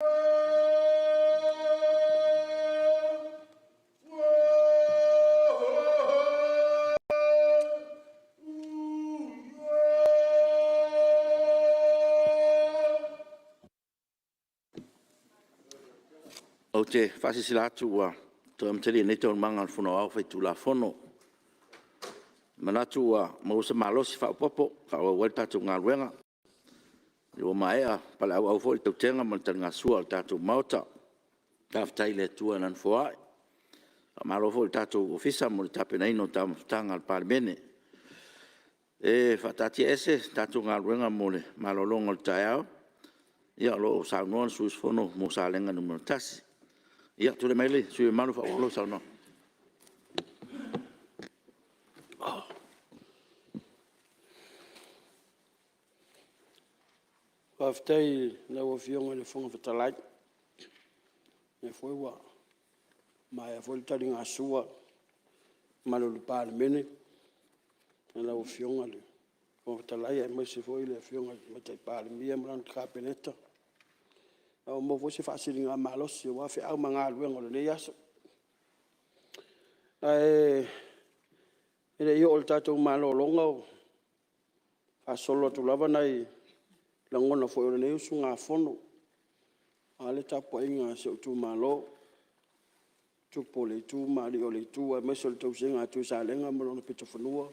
O te whasisilatu ua to amteri nei tōn manga whuno au whai tū la whono. Manatu ua mausa malosi whaupopo ka ua wai tātou ngā ruenga. I o maea pale au au fōi tau tenga man tari ngā sua tātou mauta. Tāwhitai le tua nan whoai. A maro fōi tātou ofisa mo le tape naino tanga al Palemene. E whatati ese tātou ngā ruenga mo le malolonga le tai au. Ia lo saunoan suis whono mo sa lenga numero tasi. Ia tule maile sui malu fa olo sauno. Waftei na wafionga le fonga fatalai. E foi wa. Ma e foi tali ngā sua. Malo le Palemene. Na wafionga le fonga fatalai e mai se foi le fionga ma tai Palemene mran kapeneta. O mo foi se fasili ngā malosi wa fe au manga luenga le yaso. Ele yo o tatou malo longa. Fa solo tu lava nai la ngona foi o nei usu ngā fono. Ale tapo inga se tu malo. Tu pole tu mali o le tu a mesol tu singa tu sa lenga mo no pito fonua.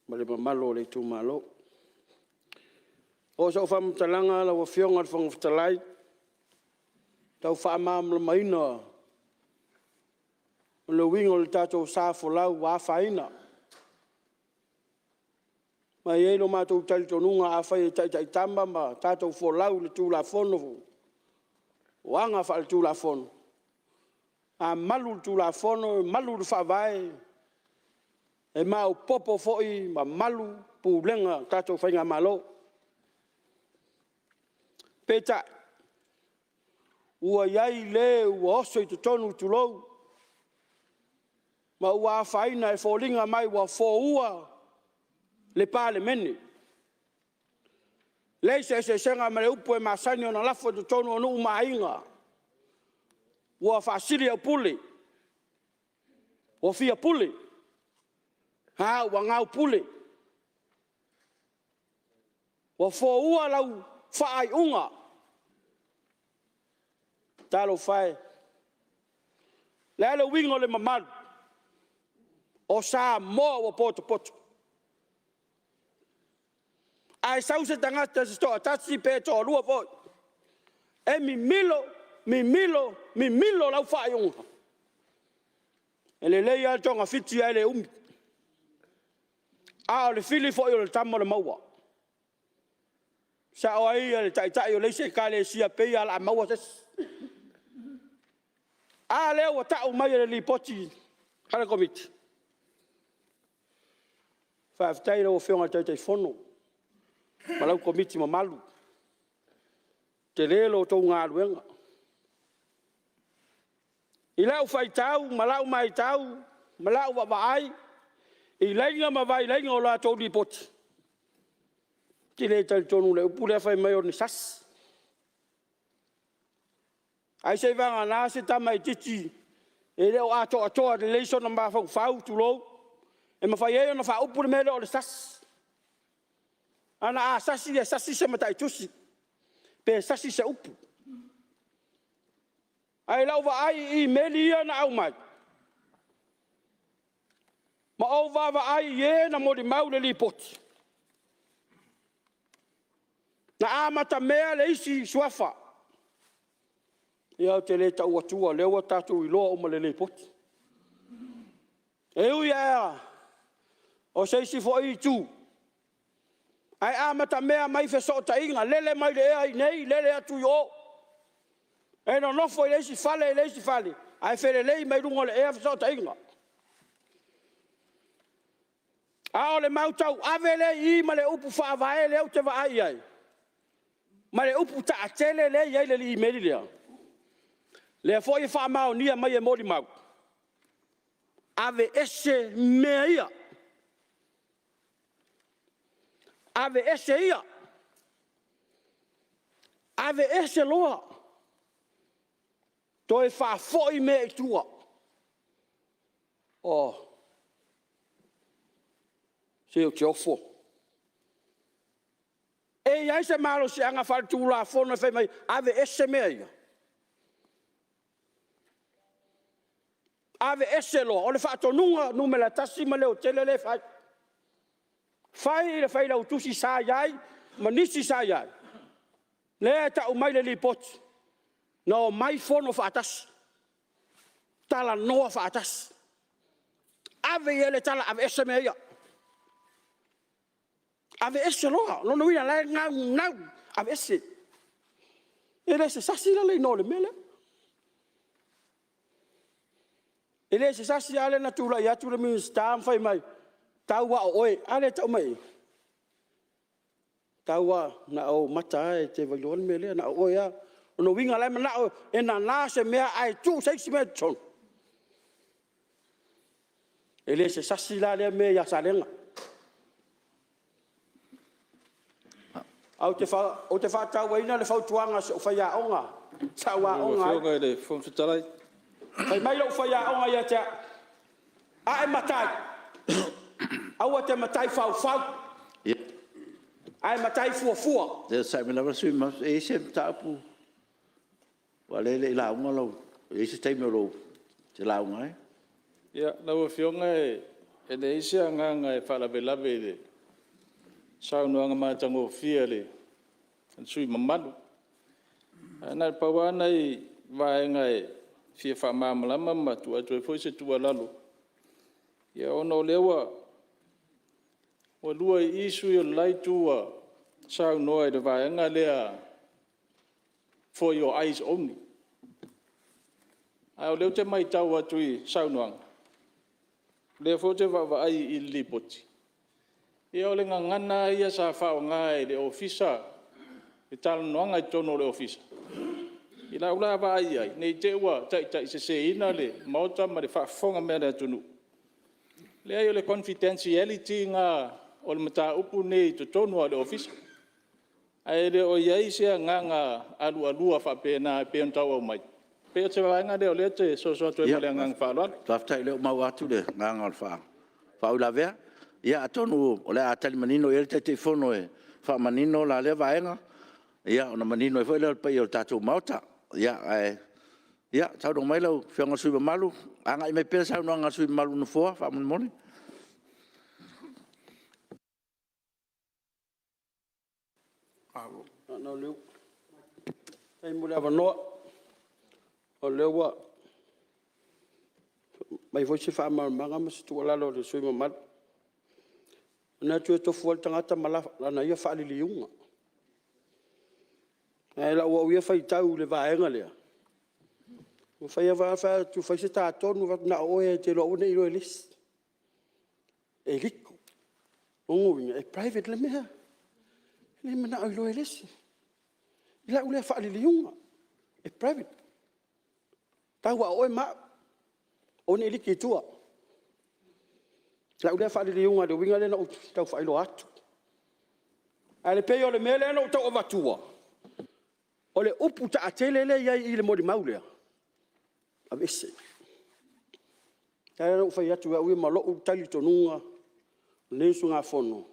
Male malo le tu malo. O sa fam talanga la wafionga le fonga fatalai. Tau whaamam le maina. Le wingo le tatou sa folau wa faina. Ma ye lo matou tali tonunga a fai tai tamba ma tatou folau le tu la fono. Wanga fa le tu la fono. A malu tu la fono, malu le fa vai. E mau popo foi ma malu pu lenga tatou fainga malo. Peta ua iai le ua oso i tonu tulou. Ma ua faina e fōlinga mai ua fōua le Palemene. Leise se senga ma le upu e masani o na lafo i tonu o nuu mainga. Ua fasili au pule. Ua fia pule. Ha ua ngau pule. Ua fōua lau fai unga. Talo fai. Lele wingo le mamalu. O Samoa o poto. Ai sause tangata se sto atasi pe to lua po. E mi milo lau fai unga. Ele leia tonga fiti ele umi. A le fili fo yo le tamo le maua. Sa o ai le tai o le se kale sia pe ala maua ses. A le o ta o mai le lipoti hala komiti. Fa ftai o fionga tai fono. Malau komiti ma malu. Te lelo to ngā luenga. I lau fai tau, malau mai tau, malau wa vai. I lainga ma vai lainga o la tau lipoti. Ki le tali tonu le upu le fai mai o ni sas. Ai se vanga na se tamai titi. E leo atoa de leiso na ma fau tu lo. E ma fai e na fa upu le mele o le sas. Ana sasi se matai tusi. Pe sasi se upu. Ai lau va ai I meli ia na au mai. Ma au va ai ie na modi mau le lipoti. Na amata mea le isi suafa. Ia te le tau atua, lewa tatu I loa uma le lepoti. E ui ea, o se isi fo I tu. Ai amata mea mai fe sota inga, lele mai le ea I nei, lele atu yo. E no nofo I le isi fale. Ai fere lei mai rungo le ea fe sota inga. A o le mautau, ave le I ma le upu faa vae le au te va ai. Ma le upu ta atele le iai le li meri lea. Le foi e wha mao nia mai e mori mau. Ave ese mea ia. Ave ese ia. ave ese loa. Toi fa foi me tua. Oh. Se o tiofo. E ai se malo se anga fa tu la fona fe mai ave ese me. Ave ese lo, o le fa tonunga numela tasi ma le o tele le fai. Fai le fai la utusi sa yai, ma nisi sa yai. Le ta umai le lipot. No mai fono fa atas. Tala noa fa atas. Ave ele tala ave ese me ia. Ave ese lo, no no ina la ngau ave ese. Ele se sasi la le no le mele. Ele se sasi ale na tula ya tula mi stam fai mai. Taua oi, ale tau mai. Taua na o mata e te valon mele na o ya. No winga lai na o e na se mea ai tu sei se me ton. Ele se sasi la le me ya salenga. O te fa taua ina le fa tuanga so fa ya onga. Taua onga. Fio le Fonotaga. Ai mai lo fa ya onga ya te. Ai matai. Aua te matai fau. Ai matai fua. Te sai me lava sui ma e se tapu. Wale le la unga lo. E se tai me lo. Te la unga. Ya, na fio ngai e de isia nga e fa la vela vele. Sao no nga ma tango fia le. Sui mamalu. Ana pawana i vai ngai fia fa mamala mama tu atu foi se tu lalo. Ya ono lewa o lua isu yo laitua sao no de vai nga lea for your eyes only. Ai leo te mai tau atu i sao noanga. Le fo te va ai I lipoti. E ole nga ngana ia sa fa ngai de ofisa. E tal noanga I tono le ofisa. Ila ula va ai nei te wa tai se ina le mauta ma le fa fonga me le tunu. Le ai le confidentiality nga o le mata upu nei to tonu le office. Ai le o yai se nga alu fa pena pe ntau mai. Pe te va nga de o le te so to e le nga fa lo. Taftai le mau atu le nga fa. Fa ula vea. Ia tonu o le atali manino ele te fono e fa manino la le vaenga. Ia ona manino e foi le pe o tatu mauta. Ya, tau dong mai lau fianga sui malu. Anga I mai pera sau nga sui malu no foa fa mon moni. No leu. Ai mula va no. O lewa. Mai foi se fa manga mas tu la lo sui mal. Na tu to fo tangata mala na ia fa li unga. Ai la o ia fai tau le vaenga lea. O fai va tu fai se ta tonu va na o e te lo ne ilo elis. E rico. O e private le mea. Le mana o ilo elis. La o le fa li unga. E private. Tau o e ma. O ne liki tua. La o le fa li unga de winga le na o tau fa ilo atu. Ale pe o le mele no tau o vatua. O le upu ta atelele ia I le mori maulea. A vese. Tae no fai atu ua ui malo u tali tonunga. Nesu ngā fono.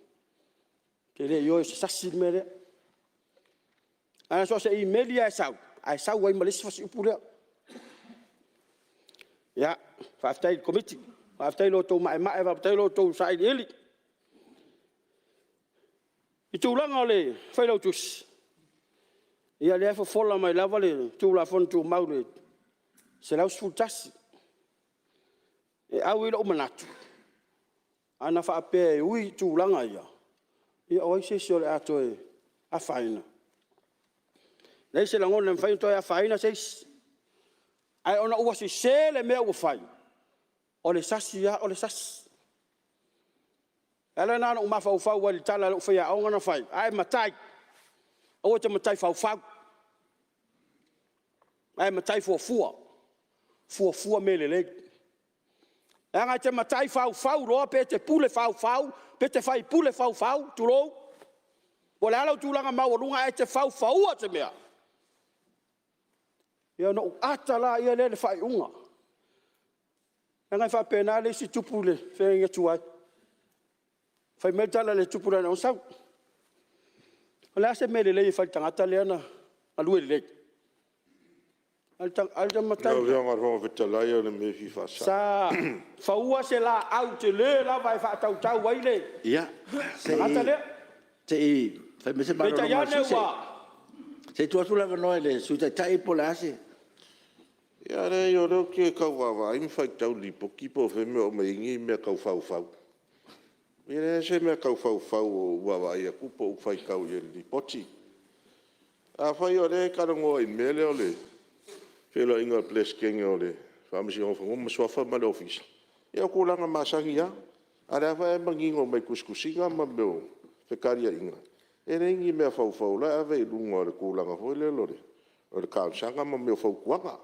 Te le io se sasi mele. Ana so se I meli ai sau. Ai sau wai malesi fasi upu lea. Ya. Whaftai committee. Whaftai lo tau mae mae. Whaftai lo tau sai eli. I tūlanga o le whai lau tusi. Ia le fa fola mai lava le tu la fon tu maule se la sultas e au ilo manatu ana fa pe ui tu langa ia o se so le ato e a faina nei se lango le faina to a faina se ai ona o se le me o fai o le sasia o le sas ala na o ma fa fa wa tala o fa ya o ngana fai ai matai o te matai fa ai matai fua melele anga te matai fau ro pe te pule fau pe te fai pule fau tu lo o la tu langa ma o lunga e te fau te mea Ia no ata la ia le fai unga. Ngai fa pena le si tupule fe nga tuai. Fai metala le tupula na usau. Ola se mele le fai tangata le ana alue le. Alta matai. No veanga ro vetalai o le me fi fa sa. Sa faua se la au te le la vai fa tau tau wai le. Ia. Ata le. Te fai me se maro Beta ya ne wa. Se tu asula no ele su te tai pola se. Ia re yo ro ke ka wa wa im fai tau li po ki po fe me o me ingi me ka fau fau. Mire se me ka fau fau o wa wa ia ku po fai ka o li poti. A fai o le ka ngo i mele o le. Felo inga ples kenge o le. Fa me si o fa mo so fa ma le office. Ia ku langa masangi ya. Ara fa e mangingo mai kuskusinga ma me o fe karia inga. E rengi mea fau la ave lunga o le kulanga foi le lore. O le kausanga ma mea fau kuanga.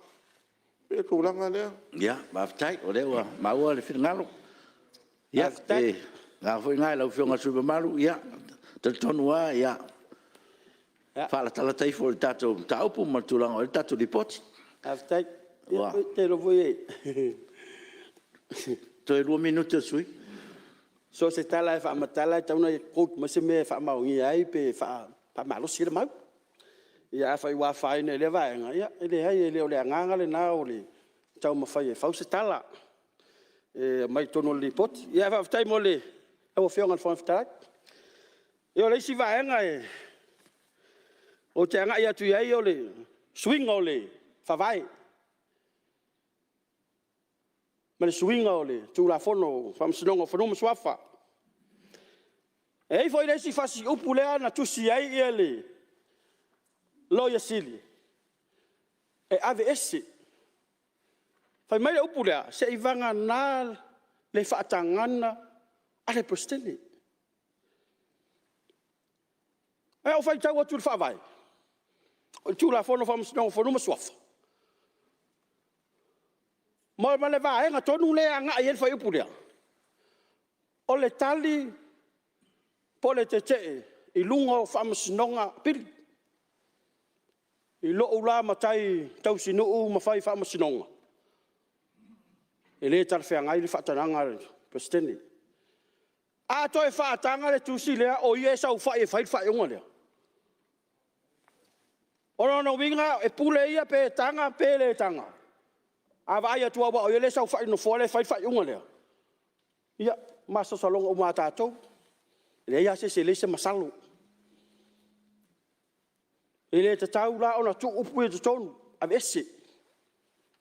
E kulanga lea. Ia, maftai, o lewa, maua le whingalo. Ia, ngā foi ngai lau whionga suba maru, ia, te tonua, ia. Whala tala taifo le tato taupu matulanga o le tato lipoti. Maftai, ia te rovo e. Toi 2 minuto sui. So se tala e whaamatala e tauna e kout ma se me whaamaungi ai pe whaamalosi le mau. Ia whai wā whaine le vaenga. Ia ele hai ele o le anganga le nā o le tau mawhai e whau se tala. E mai tono le poti. Ia whaafutai mo le au whionga le whaamawhitai. Ia o le isi vaenga e o te anga ia tui ai o le swinga o le whawai. Ma le swinga o le tūra whono whamsinonga whanoma swafa. E ei fo i reisi whasi upu lea na tusi ai ia le loia sili. E ave ese. Whai mai le upu lea se i vanga nā le whaatangana a le prostene. E o whai tau atu le whawai. O tūra whono whamsinonga whanoma swafa. Ma le vaenga tonu le anga i elfa upu lea. O le tali po le te i lunga o whamasinonga pili. I lo ula matai tau sinu ma whai whamasinonga. E le tarwhea ngai le whaatananga presidente. A toi whaatanga le tusi lea o ie sau whai e whai unga lea. O no winga e pule ia pe tanga pe le tanga. A vai atua wa o ele sau fai no fole fai unga lea. Ia masa salong o mata to. Le ia se le se masalo. Ele te tau la ona tu upu e te tonu. A vese.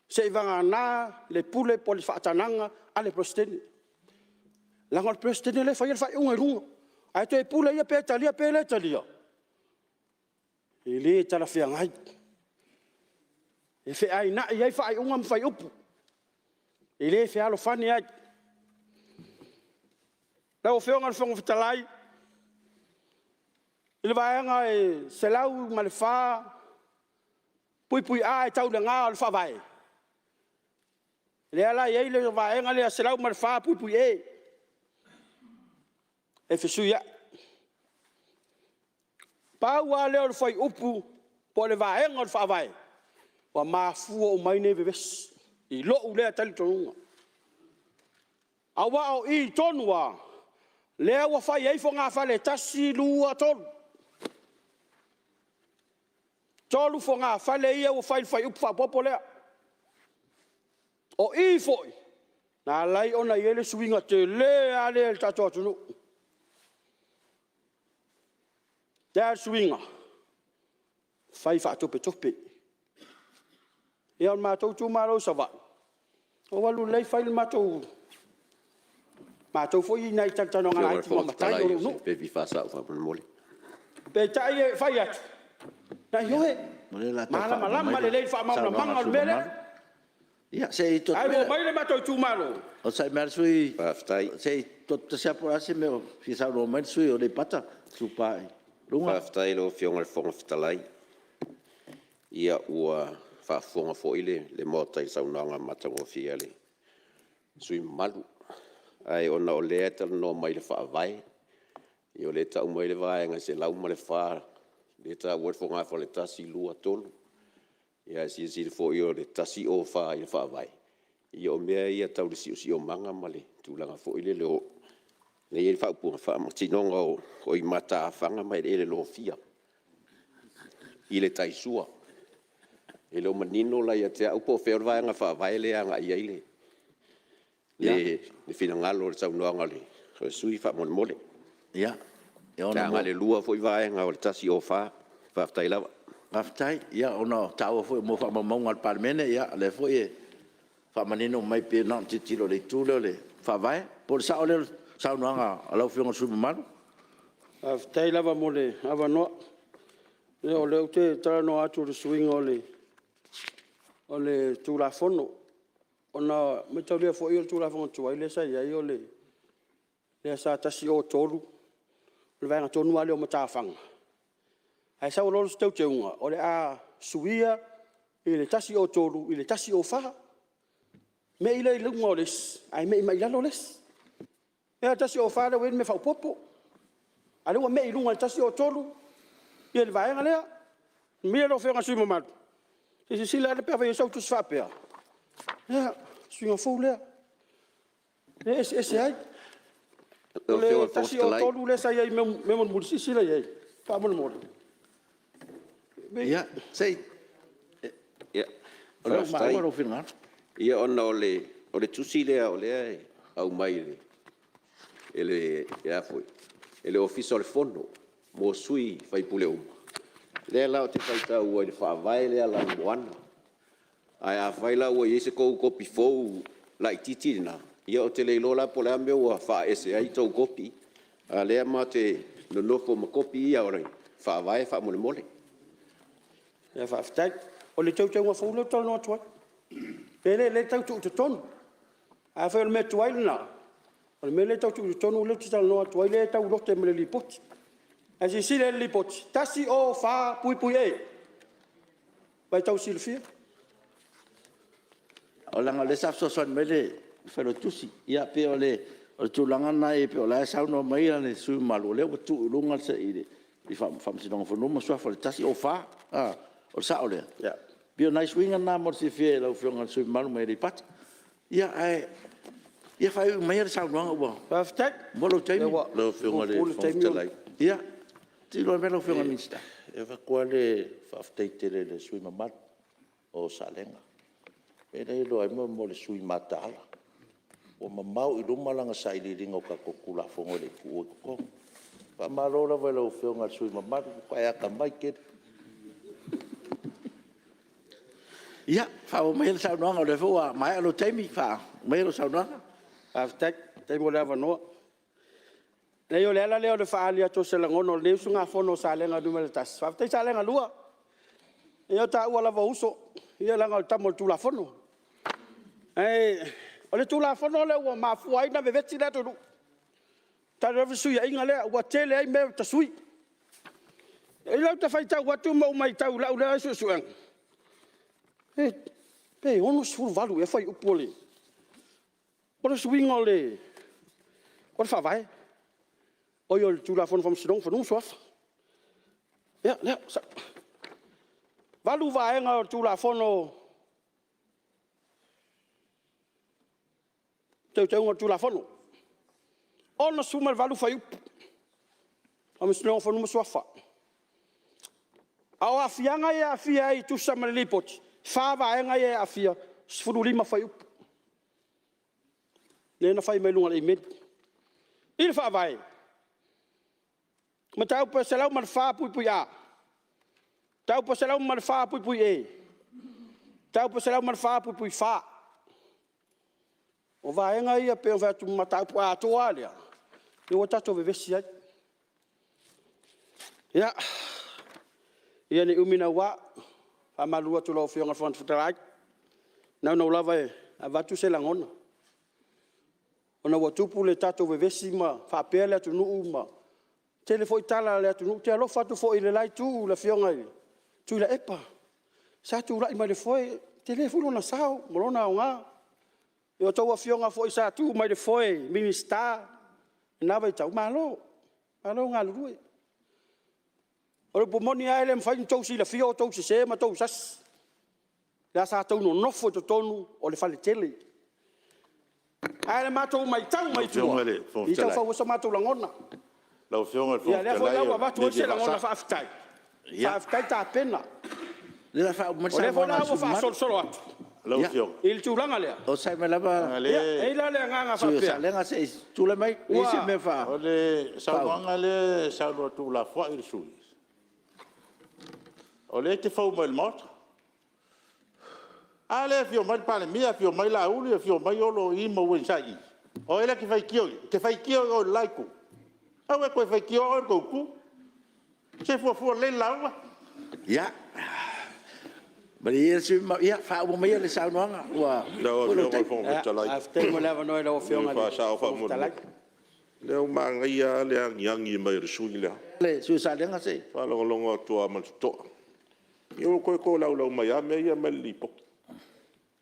Se vanga na le pule po le whaatananga a le prostene. Langa le prostene le fai unga runga. A to e pule ia pe talia pe le talia. Ele tala fia ngai. E fe ai na ia fai unga fai upu. Ele fe alo fani ai. La o feonga fonga fitalai. Ele vai nga e selau malefa. Pui ai tau le nga al fa vai. Le ala ye le vai nga le selau malefa pui e. E fe suia. Pa wa le o fai upu po le vai nga al fa vai. Wa mafu o mai ne veves I lo u le tali tonga awa o I tonua le wa fai ai fo nga fa le tasi lua tolu fo nga fa le ia o fai up fa popo le o I fo na lai ona yele swinga te le ale tato tunu der swinga fai fa tope ia matou tu malo sava o walu lei fail matou foi nai tantano ngala tu matai no pe vi fa sa fa mole pe tai fai atu na yoe mala le lei fa mama manga mele ia sei to ai mo mai le matou tu malo o sai mer sui Whaftai. sei to se apora se me fi sa ro mer sui o le pata su pai lunga Whaftai lo fionga le fonga fitalai. Ia ua whafonga fo le mota I saunanga matango fia le. Sui malu. Ai ona o lea tala no mai le whaavai. I o le tau mai le vaenga se lau ma le wha. Le ta uat fonga fo le tasi lua tolu. Ia si fo yo le tasi o fa i fa vai. Ia o mea ia tau le si o manga male. Tūlanga fo i le leo. Le ia fa pu fa ma tinonga o i mata fanga mai le lo fia. I le taisua. E lo manino la ia te au po fe vai nga fa vai le anga ia ile. Le fina ngalo le tau noanga le. So sui fa mon mole. Ia. Ia nga le lua fo i vai nga o le tasi o fa. Fa tai lava. Aftai, ia ona tau foi mo fa maunga al Palemene, ia le foi fa manino mai pe na titilo le tule le fa vai por sa ole sa nanga ala fionga su malu. Aftai lava mo le ava no. Le o le te tara no atu le swing o le tula fono. Ona me tau le foi o tula fono tu ile sa ia o le sa tasi o tolu. Le vai na tonu ale o matafanga. Ai sa o lo stau te unga, o le a suia, i le tasi o tolu, i le tasi o wha. Me i le lunga o les, ai me i mai lalo les. E a tasi o wha le wen me whau popo. A lewa me i lunga le tasi o tolu, i le vaenga lea. Me lo whenga sui mamadu. I si sila le pia whai sau tu swa pia. Ea, sui ngā fau lea. E se ai. O le tasi o tolu le sa iai me mon mulisi sila iai. Pa mon mori. Ia, sei. Ia. Ora ma ora finga. Ia ona o le tusi lea o lea au mai le. Ele ia foi. Ele office o le fono mo sui fai pule uma. Le la o te fai tau o le fa vai le la moana. Ai a fai la o ese ko kopi fou la ititi na. Ia o te le lola po le ame o fa ese ai tau kopi. A le ma te no nofo ma kopi ia ora. Fa vai fa mo le mole. Ya fa aftai o le tau tau fo lo tau no twa pele le tau tu ton a fa le metu ai na o le mele tau tu ton le tau no twa le tau lo te mele lipot a si le lipot tasi o fa pui e vai tau silfia O langa le sa so son mele fa lo tusi. Ia pe o tu langa na e pe o la sa no mai le su malu le tu lunga se i fa si no fo no mo so fa tasi o fa. O sa ole. ya Bio nai swinga na mo si fie la fionga su malu mai pat. Ia ai ia fa mai sa no wa. fa aftai Mo lo temi. Lo fionga le fontalai. Ia. Ti lo me lo fionga minsta. E va quale fa afteitele le sui mamat o salenga. Pere lo ai mo le sui matala. O mamau i luma langa sai li ringa o ka kokula fongo le ku ko. Pa malora va lo fionga sui mamat ko ai ka mai ke. Ia, fa o mai sa no le fo mai lo temi fa. Mai lo sa no. aftai te mo lava no le yo le ala le o le fa ali to se la ngono le sunga fono sa le nga dumel tas fa aftai sa le nga lua yo ta ua lava uso ia la nga tamo tu la fono o le tu la fono le o ma fu ai na ve veti le to ta re su ia inga le o tele ai me ta sui e la ta fa ta wa tu mo mai ta la le su su ang pe ono su valu e fai upole o le swing o le fa vai o yo tu la fono fam sidong fo soaf ya valu vai nga tu la fono te tu la fono ono sumal valu fai up am sidong fo soafa awa fianga ya fia i tu samalipot fa vai nga ya fia sfuru lima fai up le na fai mai lunga le met il fa vai ma tau pa salau mal fa pui a tau pa salau mal fa pui e tau pa salau mal fa pui fa o vai nga ia pe va tu mata pa to alia e o tato ve vesia ya ia ni umina wa fa malua tu lo fionga fon futai na no lava a va tu se langona ona wa tupu le tato vevesi ma fa pele tu nu ma telefoi tala le tu nu te alo fa tu fo ile lai tu la fionga tu la epa sa tu la mai le foi telefono na sao molona nga yo to wa fionga foi sa tu mai le foi minista na vai tau malo nga lu o po moni ai le fa to si la fio to se ma to sas Le sa tau no nofo to tonu o le fale tele. Ai le matou mai tau mai tu. I tau fa so matou langona. Lau fionga le Ya le fo fonga la ba tu se langona fa aftai. Fa aftai ta pena. Le fa mo O le fo la fa sol solo atu. Lau fionga. Il tu langa le. o sai me lava E la le nga fa su sa pe. le nga se tu le mai ni se me fa Ole sauanga le saulo tu la foi il sui. Ole te fau mai mot. Ale fio mai Palemene fio mai la uli fio mai olo I mo wen sai. O ele ke fai kio o laiku. Awe ko fai kio o ko ku. Se fo le lawa. ya bari se ya fa mo mai le sa no nga wa Lau fionga fonga talai. After mo lava no lo fionga. Fa sa fa mo. Leo mangia le angiangi mai sui le. le su sa le nga se Fa longo tua man to. Yo ko lau mai a me ia mai lipo.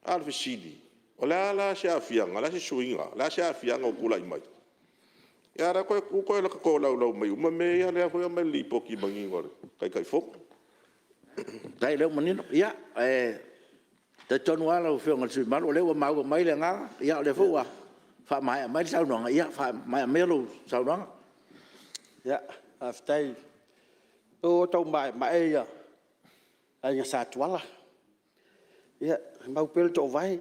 Alfi sidi. Ola la sia fianga, la suinga, la sia fianga o kula mai. Ya ra ko la ko lau mai, uma me ya le foi mai lipo ki bangi ngor. Kai fo. dai le manino ya te tonu ala o fionga su malo le ma mai le nga ya le fo wa fa mai sa no nga ya fa mai me lo sa no Ya, after o tau mai ya. Ai sa tuala. Ya, mau pel to vai.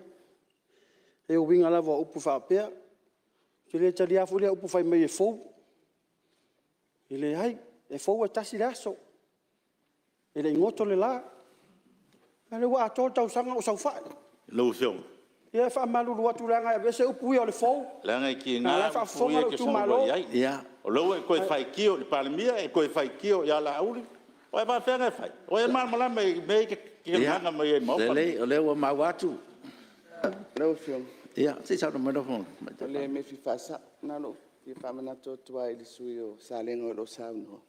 E o winga lava upu fa pe. Ke le tali afu le upu fai mai e fo. Ile ai, e fo e tasi laso. Ile ngoto le la. Ale wa to tau sanga o sau fa. Lau fiong. Ia fa malu lua tu langa e se upu o le fo. Langa ki Na la nga fa fo ma tu malo. ya O lo e ko fai kio le Palemene e ko fai kio ya la uli. O e ba fenga fai. O e mala me ke nga me mo. le wa ma watu Lau fiong. ya se sa no me lo fo Le me fi fasa na lo. Fi famana to tua I sui o salengo lo sauno.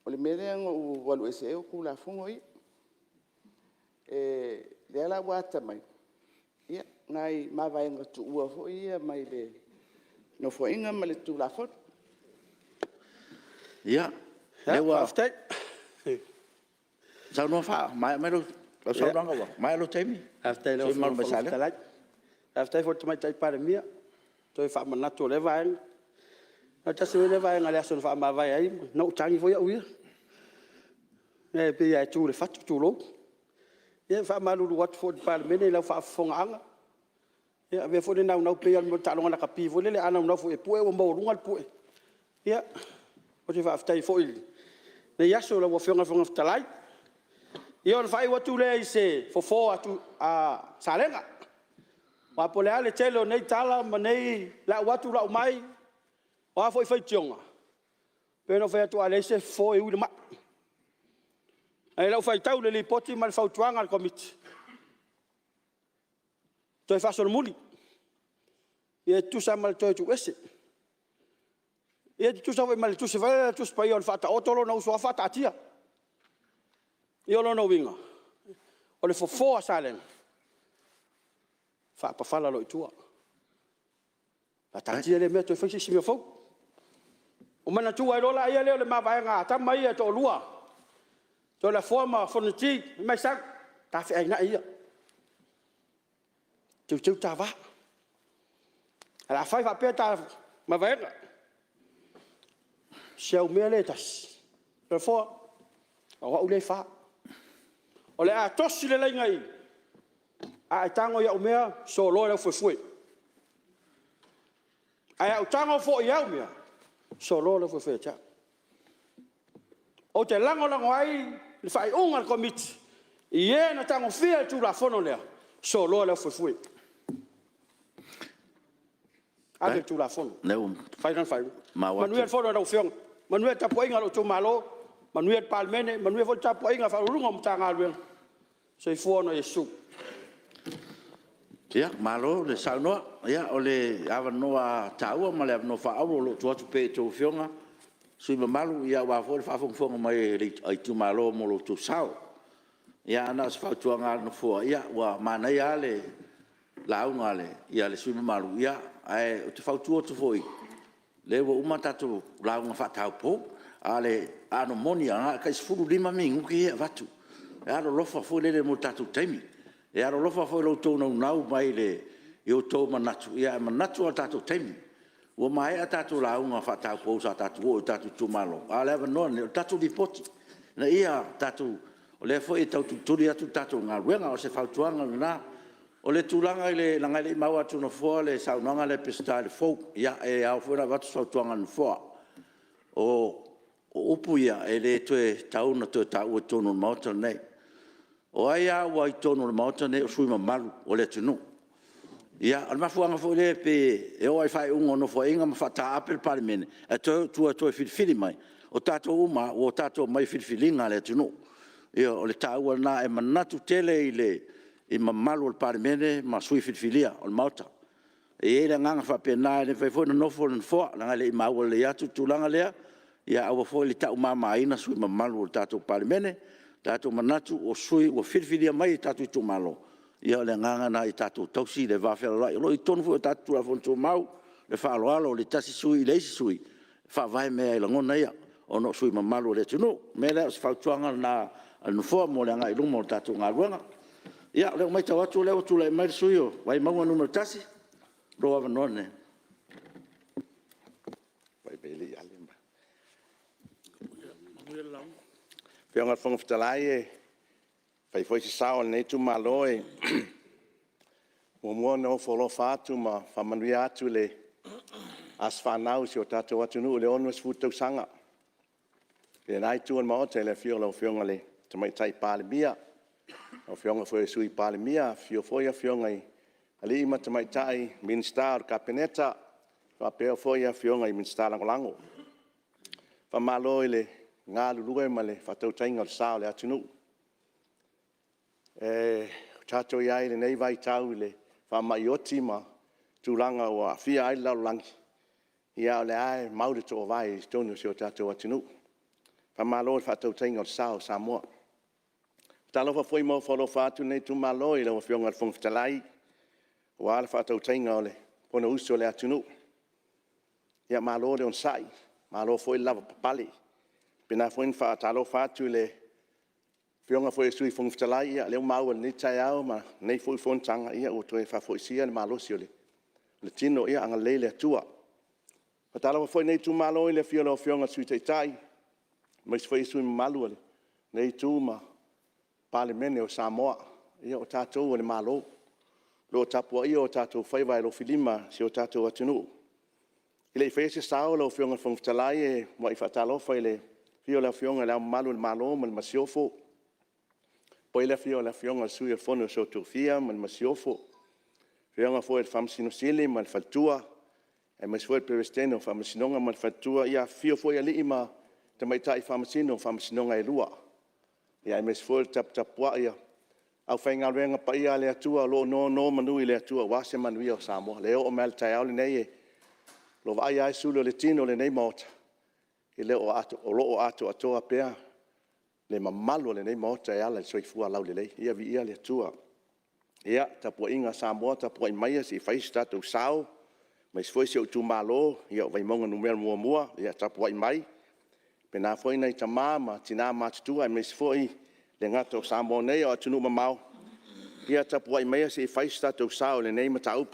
O le mere o walu ese o kula fongo I. Le ala wata mai. Ia, ngai ma vai nga tu ua fo ia mai le. No fo inga ma le tu la fo. ya le wa After sa no fa mai lo sa no nga wa mai lo temi After lo mal fo masala talai. After fo mai tai Palemene. Toi fa mana to le vai. Na ta se le vai nga le aso fa ma vai ai. No tangi fo ia uia. E pe ia tu le fatu tu lo. Ia fa malu wat fo Palemene la fa fonga anga. Ia ve fo le nau pe ia mo talonga na kapi fo le ana no fo e pue o mo runga pue. Ia o te fa aftai fo il. Le yaso la wo fonga talai. Ia on fai watu le se fo atu a salenga. Wa pole ale telo nei tala ma nei la watu la mai. Wa foi fai tionga. Pero fai atu ale se fo e ule ma. Ai la fai tau le lipoti mal fau tuanga al komiti. Toi fa sol muli. Ia tu sa mal toi tu ese. Ia tu sa mal tu se va tu spa yo fata otolo no so fata atia. Io lo no winga. O le fo salen. Fa pa fala lo tua. Pa tatia le me toi fa si me fo. O mana tu ai lo la ia le ma va nga ta mai to lua. To la forma Fonotaga mai sa ta fe ai na ia. Tu ta va. La fai va peta ma va. Seu meletas. Per fo. O le fa. O le a tosi le lai ngai. A tango ya umea so lo le fo. Ai o tango fo ya umea. So lo le fo cha. O te lango ai le fai unga komiti. Ie na tango fia tu la fono le. So lo le fo. Ave tu la fono. ne Fai nan fai. Ma wa Manuel fono na fiong. Manuel tapoinga lo tu malo. Manuel Palemene, Manuel fo tapoinga fa lunga mtanga lwen. Sei fono Yesu. ya malo le sa no ya o le ava no a tau ma le no fa au lo tu pe tu fionga sui malu ya wa fo fa fo mai ai tu malo mo lo tu sao ya na fa tu nga no fo ya wa mana ya le la unga le ya le sui malu ya ai tu fa tu foi le wo uma tatu la unga fa tau po ale ano monia ka is fulu lima mingu ki vatu e aro lofa fo le mo tatu taimi e aro lofa fo lo to no nau mai le yo to manatu ia manatu o tatu taimi o mai a tatu la unga fa ta ko sa tatu o tatu tu malo ale no tatu di poti na ia tatu o le fo e tatu tu dia tu tatu nga wenga o se fa tuanga na o le tulanga le langa le maua tu no fo le sa nanga le pista le fo ia e au fo na va tu sa tuanga no fo o upuia e le toe tau na toe tau o tonu mauta nei. O aia wa i tonu mauta nei o sui mamalu o le tunu. Ia, al mafuanga fo le pe e o ai fai ungo no fo inga mafata apel Palemene. E toe filfili mai. O tato uma o tato mai filfilinga le tunu. Ia, o le tau na e manatu tele i mamalu o le Palemene ma sui filfilia o le mauta. E le nganga fa pena le fai fo na nofo le fo na le i maua le atu tulanga lea. Ia awa fo le tau mama ina sui mamalu o tato Palemene, tato manatu o sui o filfilia mai tato i tumalo. Ia le nganga na i tato tausi le vafela lai. Lo i tonu fo tato la fonto mau, le whaaloalo le tasi sui, le isi sui. Whawai mea i langona ia, o no sui mamalu le tunu. Me lea se whautuanga na nufoa mo le anga i lumo o tato ngā ruanga. Ia leo mai tau atu leo tu le mai sui o, wai maua numero tasi, roa vanone. Vai beli ale. Fianga fonga fitalai e fai foi se sao nei tu malo e mo no folo fatu ma fa manui atu le as fa nau si o tato atu nu le onu sfutu sanga e nai tu ma o te le fianga le te mai tai Palemia o fianga foi sui Palemia foi fianga i ali ma te mai tai minister capeneta fa pe foi fianga i minister lango fa malo le ngā lulua e male whatau tainga o sao le atunu. Tato i ai le nei vai tau le whamai oti ma tūranga o a whia ai lau langi. Ia o le ai maure tō vai i tonu si o tato atunu. Whamalo e whatau tainga o sao Samoa. Talofa foi mo whalo whatu nei tu malo i lau whionga le whongwhitalai. O ala whatau tainga o le pona uso le atunu. Ia malo le on sai. Malo foi lava papali. Pena foi fa talo fatu le fiona foi sui fong fitalai ia le mau ni tai au ma nei foi fon tanga ia o toe fa foi sia malo siole le tino ia anga lele tua pa talo foi nei tu malo le fiona sui tai mas foi sui malu le nei tu ma Palemene o Samoa ia o tato le malo lo tapo ia o tato fai vai lo filima si o tato atunu ile fese sao lo fiona fong fitalai e mo i fa talo foi le fio la fionga la malo el malo mal masiofo poi la fionga sui el fono so tofia mal masiofo fionga foi el famsino sile mal faltua e mas foi el prevesteno famsinonga mal faltua ia fio foi ali ima te mai tai famsinonga e lua ia mas foi tap ia au fainga renga pa ia le atua lo no manu le atua wase manu o Samoa le o mal tai au le nei lo vai ai sulo le tino le nei mota i le o ato atoa pea le mamalo le nei mota e ala soi fua lau le lei ia vi ia le tua ia tapua inga Samoa tapua i maia si fai statu sao mas foi se o tu malo ia vai monga numero mua ia tapua i mai pena foi nei tamama tina matutua mas foi le ngato Samoa nei o tunu mamau ia tapua i maia si fai statu sao le nei mataup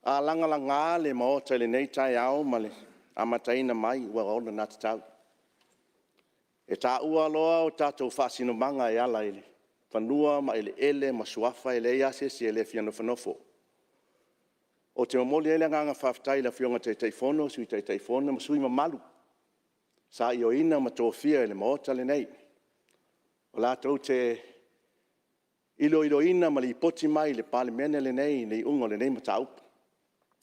a langa le mota le nei tai au male amataina mai ua ona na tau e ta ua loa o tatou fasino manga e ala ile fanua ma ele ma suafa ele ia se ele fiano fanofo o te moli ele nganga faftai la fionga te fono sui te fono ma sui ma malu sa io ina ma tofia ele mota le nei o la tau te ilo ina ma li poti mai le Palemene le nei le ungo le nei ma tau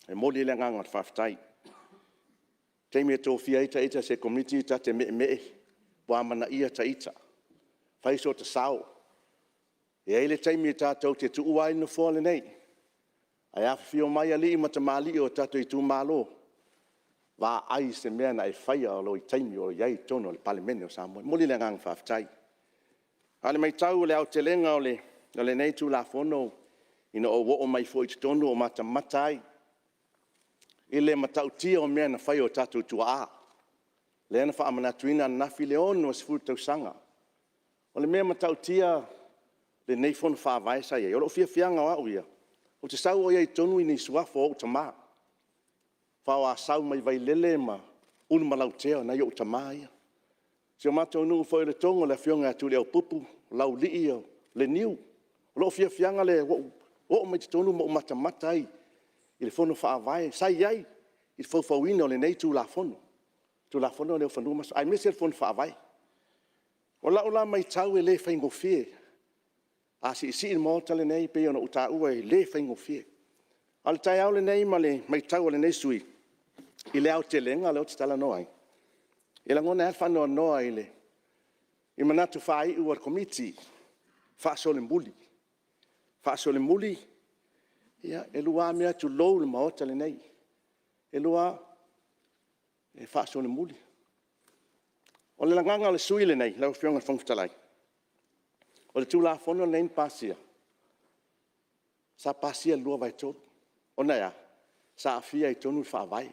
e moli ele nganga faftai te me tofia ita se community ta te me wa mana ia ta ita fai so te sao e ele te me ta tau te tu uai no fole nei ai a fio mai ali ma te mali o tato i tu malo va ai se mea na e fai a lo i taimi o iai tono le Palemene o Samoa moli le ngang faftai ale mai tau le au te lenga o le nei tu la fono ina o wo o mai foi te tono o mata matai ile matautia o mea na fai o tato tua a le na fa amana tuina na fi leon o sful tau sanga O le mea matautia le nei fono whaavai sa ia. O lo whianga o au ia. O te sau o ia I tonu I nei suafo o tamaa. Whao a sau mai vai lele ma unu malau teo na o tamaa ia. Se o matou nungu fo le tongo le whionga atu le au pupu, lau lii o le niu. O lo whianga le o mai te tonu mo matamata ai. I le fono whaavai. Sa iai. I le fawina o le nei tu la fono. Tu la fono le o whanua maso. Ai mese le fono whaavai. O la mai tau e le whaingo fie. A si il mōta le nei pe ona uta ua e le whaingo fie. Al tai au le nei ma le mai tau le nei sui. I le au te lenga le o te tala noai. I la ngona e whanoa noa i le. I manatu whai ua komiti. Whaso le mbuli. Whaso le mbuli. Ia, e lua mea tu lou le maota le nei. E lua e whaso le mbuli. O le langanga le sui le nei, lau whionga whangwhitalai. O le tūla whono le nei pasia. Sa pasia lua vai tōru. O nei a, sa awhia I tonu whaavai.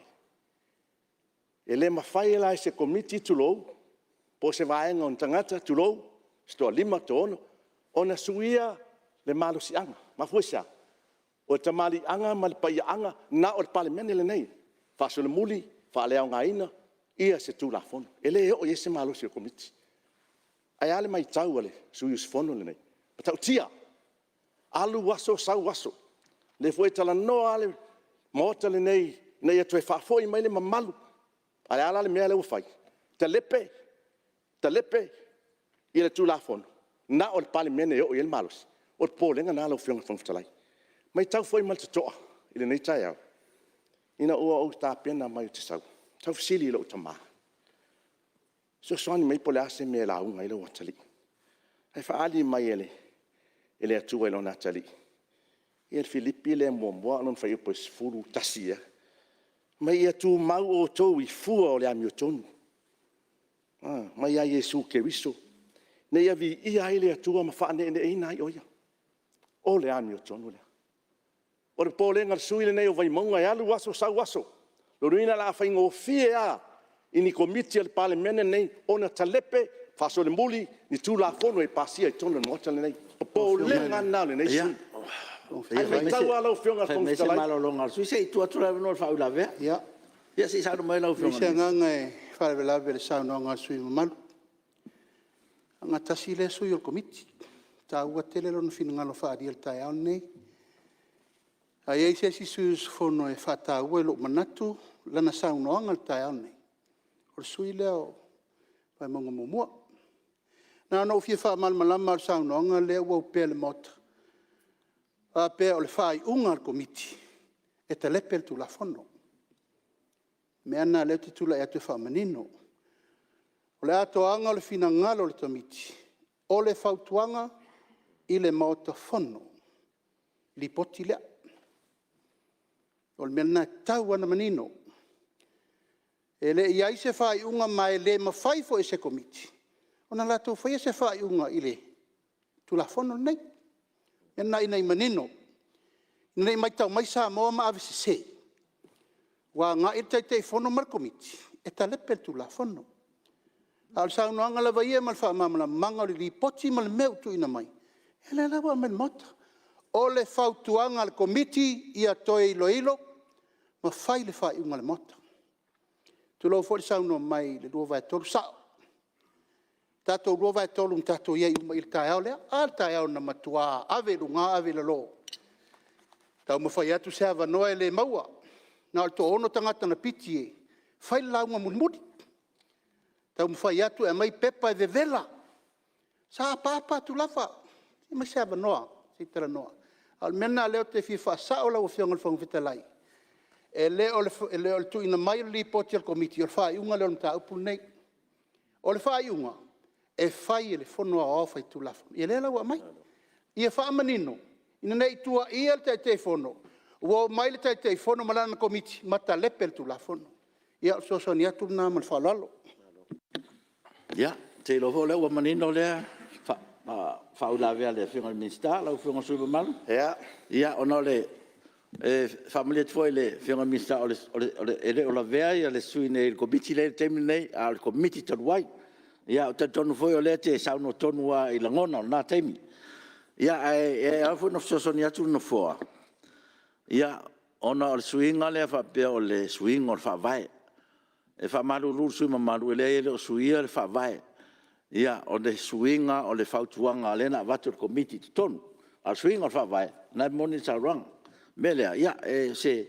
E le mawhai e lai se komiti tulou, po se vaenga on tangata tulou, stoa 5 tono, o na suia le malusi anga, mafuisa. O te mali anga, malipai anga, na o le palemene le nei. Whaso le muli, whaalea ngā ina, ia se tūla whono. E le o se malusi o komiti. Ai ale mai tau ale, sui se whono le nei. Patau tia, alu waso, sau waso. Le fue tala no ale, maota le nei, nei atu e whafoi mai le mamalu. Ai ala le mea le ufai. Te lepe, i le tūla whono. Na o le palemene o i le malusi. O le pōlenga na lau whionga whangwhitalai. Mai tau foi mal te toa, I le nei tai au. Ina ua o tā pena mai o te sau. Tau fisili I lo utamaa. So soani mai pole ase me la unga I lo watali. Ai whaali mai ele atua I lo natali. I le Filipi le mua anon whai upo furu tasia. Mai ia tu mau o tau I fua o le ami o tonu. Mai a Yesu ke riso. Nei avi ia ele atua ma whaane ene eina I oia. O le ami o tonu lea. O le pōlenga sui le nei o vai maunga e alu waso sau waso. Lo ruina la whaingo fie a I ni komiti al palemene nei ona talepe whaso le muli ni tū la whono e pasia I tonu le mota le nei. O pōlenga nā le nei sui. Ai mai tau a lau whionga whangwhitalai. Mese malo longa sui se I tuatura no le whaula vea. Ia. Ia se sa mai lau whionga. Mese nganga e wharewe le sao noa ngā sui mamalu. Anga tasi le sui o komiti. Tā ua tele lo na whina ngalo whaari al tai au nei. Ai ei se sisus fono e whata ua lo manatu lana sao noa ngal tai au nei. O sui leo pai monga mumua. Nā no fia wha malmalama al sao noa ngal leo ua upea le mota. A pea o le whai unga al komiti. E te lepel tu la fono. Me ana leo te tula e atu wha manino. O le ato anga o le whina ngalo le tomiti. O le whautuanga I le mota fono. Li poti lea. O le mena tau ana manino. E le iai se whai unga mai le mawhai fo e se komiti. O na lato whai se whai unga I le. Tu la fono nei. Mena I nei manino. Nei mai tau mai Samoa ma ave se. Wa ngā I te fono mar komiti. E ta lepe tu la fono. Al sa no anga la vai mal fa mamala manga li poti mal meu tu ina mai. Ele la wa mel mota. O le fautuanga al komiti ia toi ilo. Ma fai le fai unga le mota. Tu lo fo sa no mai le do vai tolu sa. Tato do vai tolu tato ia uma il tae le al tae na matua ave lunga ave le lo. Tau mo fai atu se ava no ele maua. Na to ono tangata na piti. Fai la unga mulmudi. Tau mo fai atu e mai pepa e vela. Sa papa tu lava. Ma se ava noa, se tera noa. Al mena leo te fifa sa o la o fianga fong fitalai. E leo le tu ina mai li poti al komiti o fai unga leo nta upu nei. O le fai unga e fai le fono a fai tu lava. E le la wa mai. Ia fa manino. Ina nei tua ia te fono. Wo mai le te fono malana komiti mata lepel tu la fono. Ia so so ni atu na mal falalo. Ya, te lo ho le wa manino le fa ula vea le whionga minsta, lau whionga sui malu. Ia, ono le familia tfoi le whionga minsta o le ele o la vea ia le sui nei il komiti le temi nei, al komiti taruai. Ia o te tonu foi o le te sauno tonu a i langona na taimi. Ia e afu no sosoni atu no foa. Ia ona o le suinga le fa pe o le suinga o fa vai. E fa malu lu sui ma malu le o suia le fa vai. Ia o le suinga o le fautuanga le na vatu komiti tonu. Al suinga o fa vai. Na moni sa rang. Mele ia se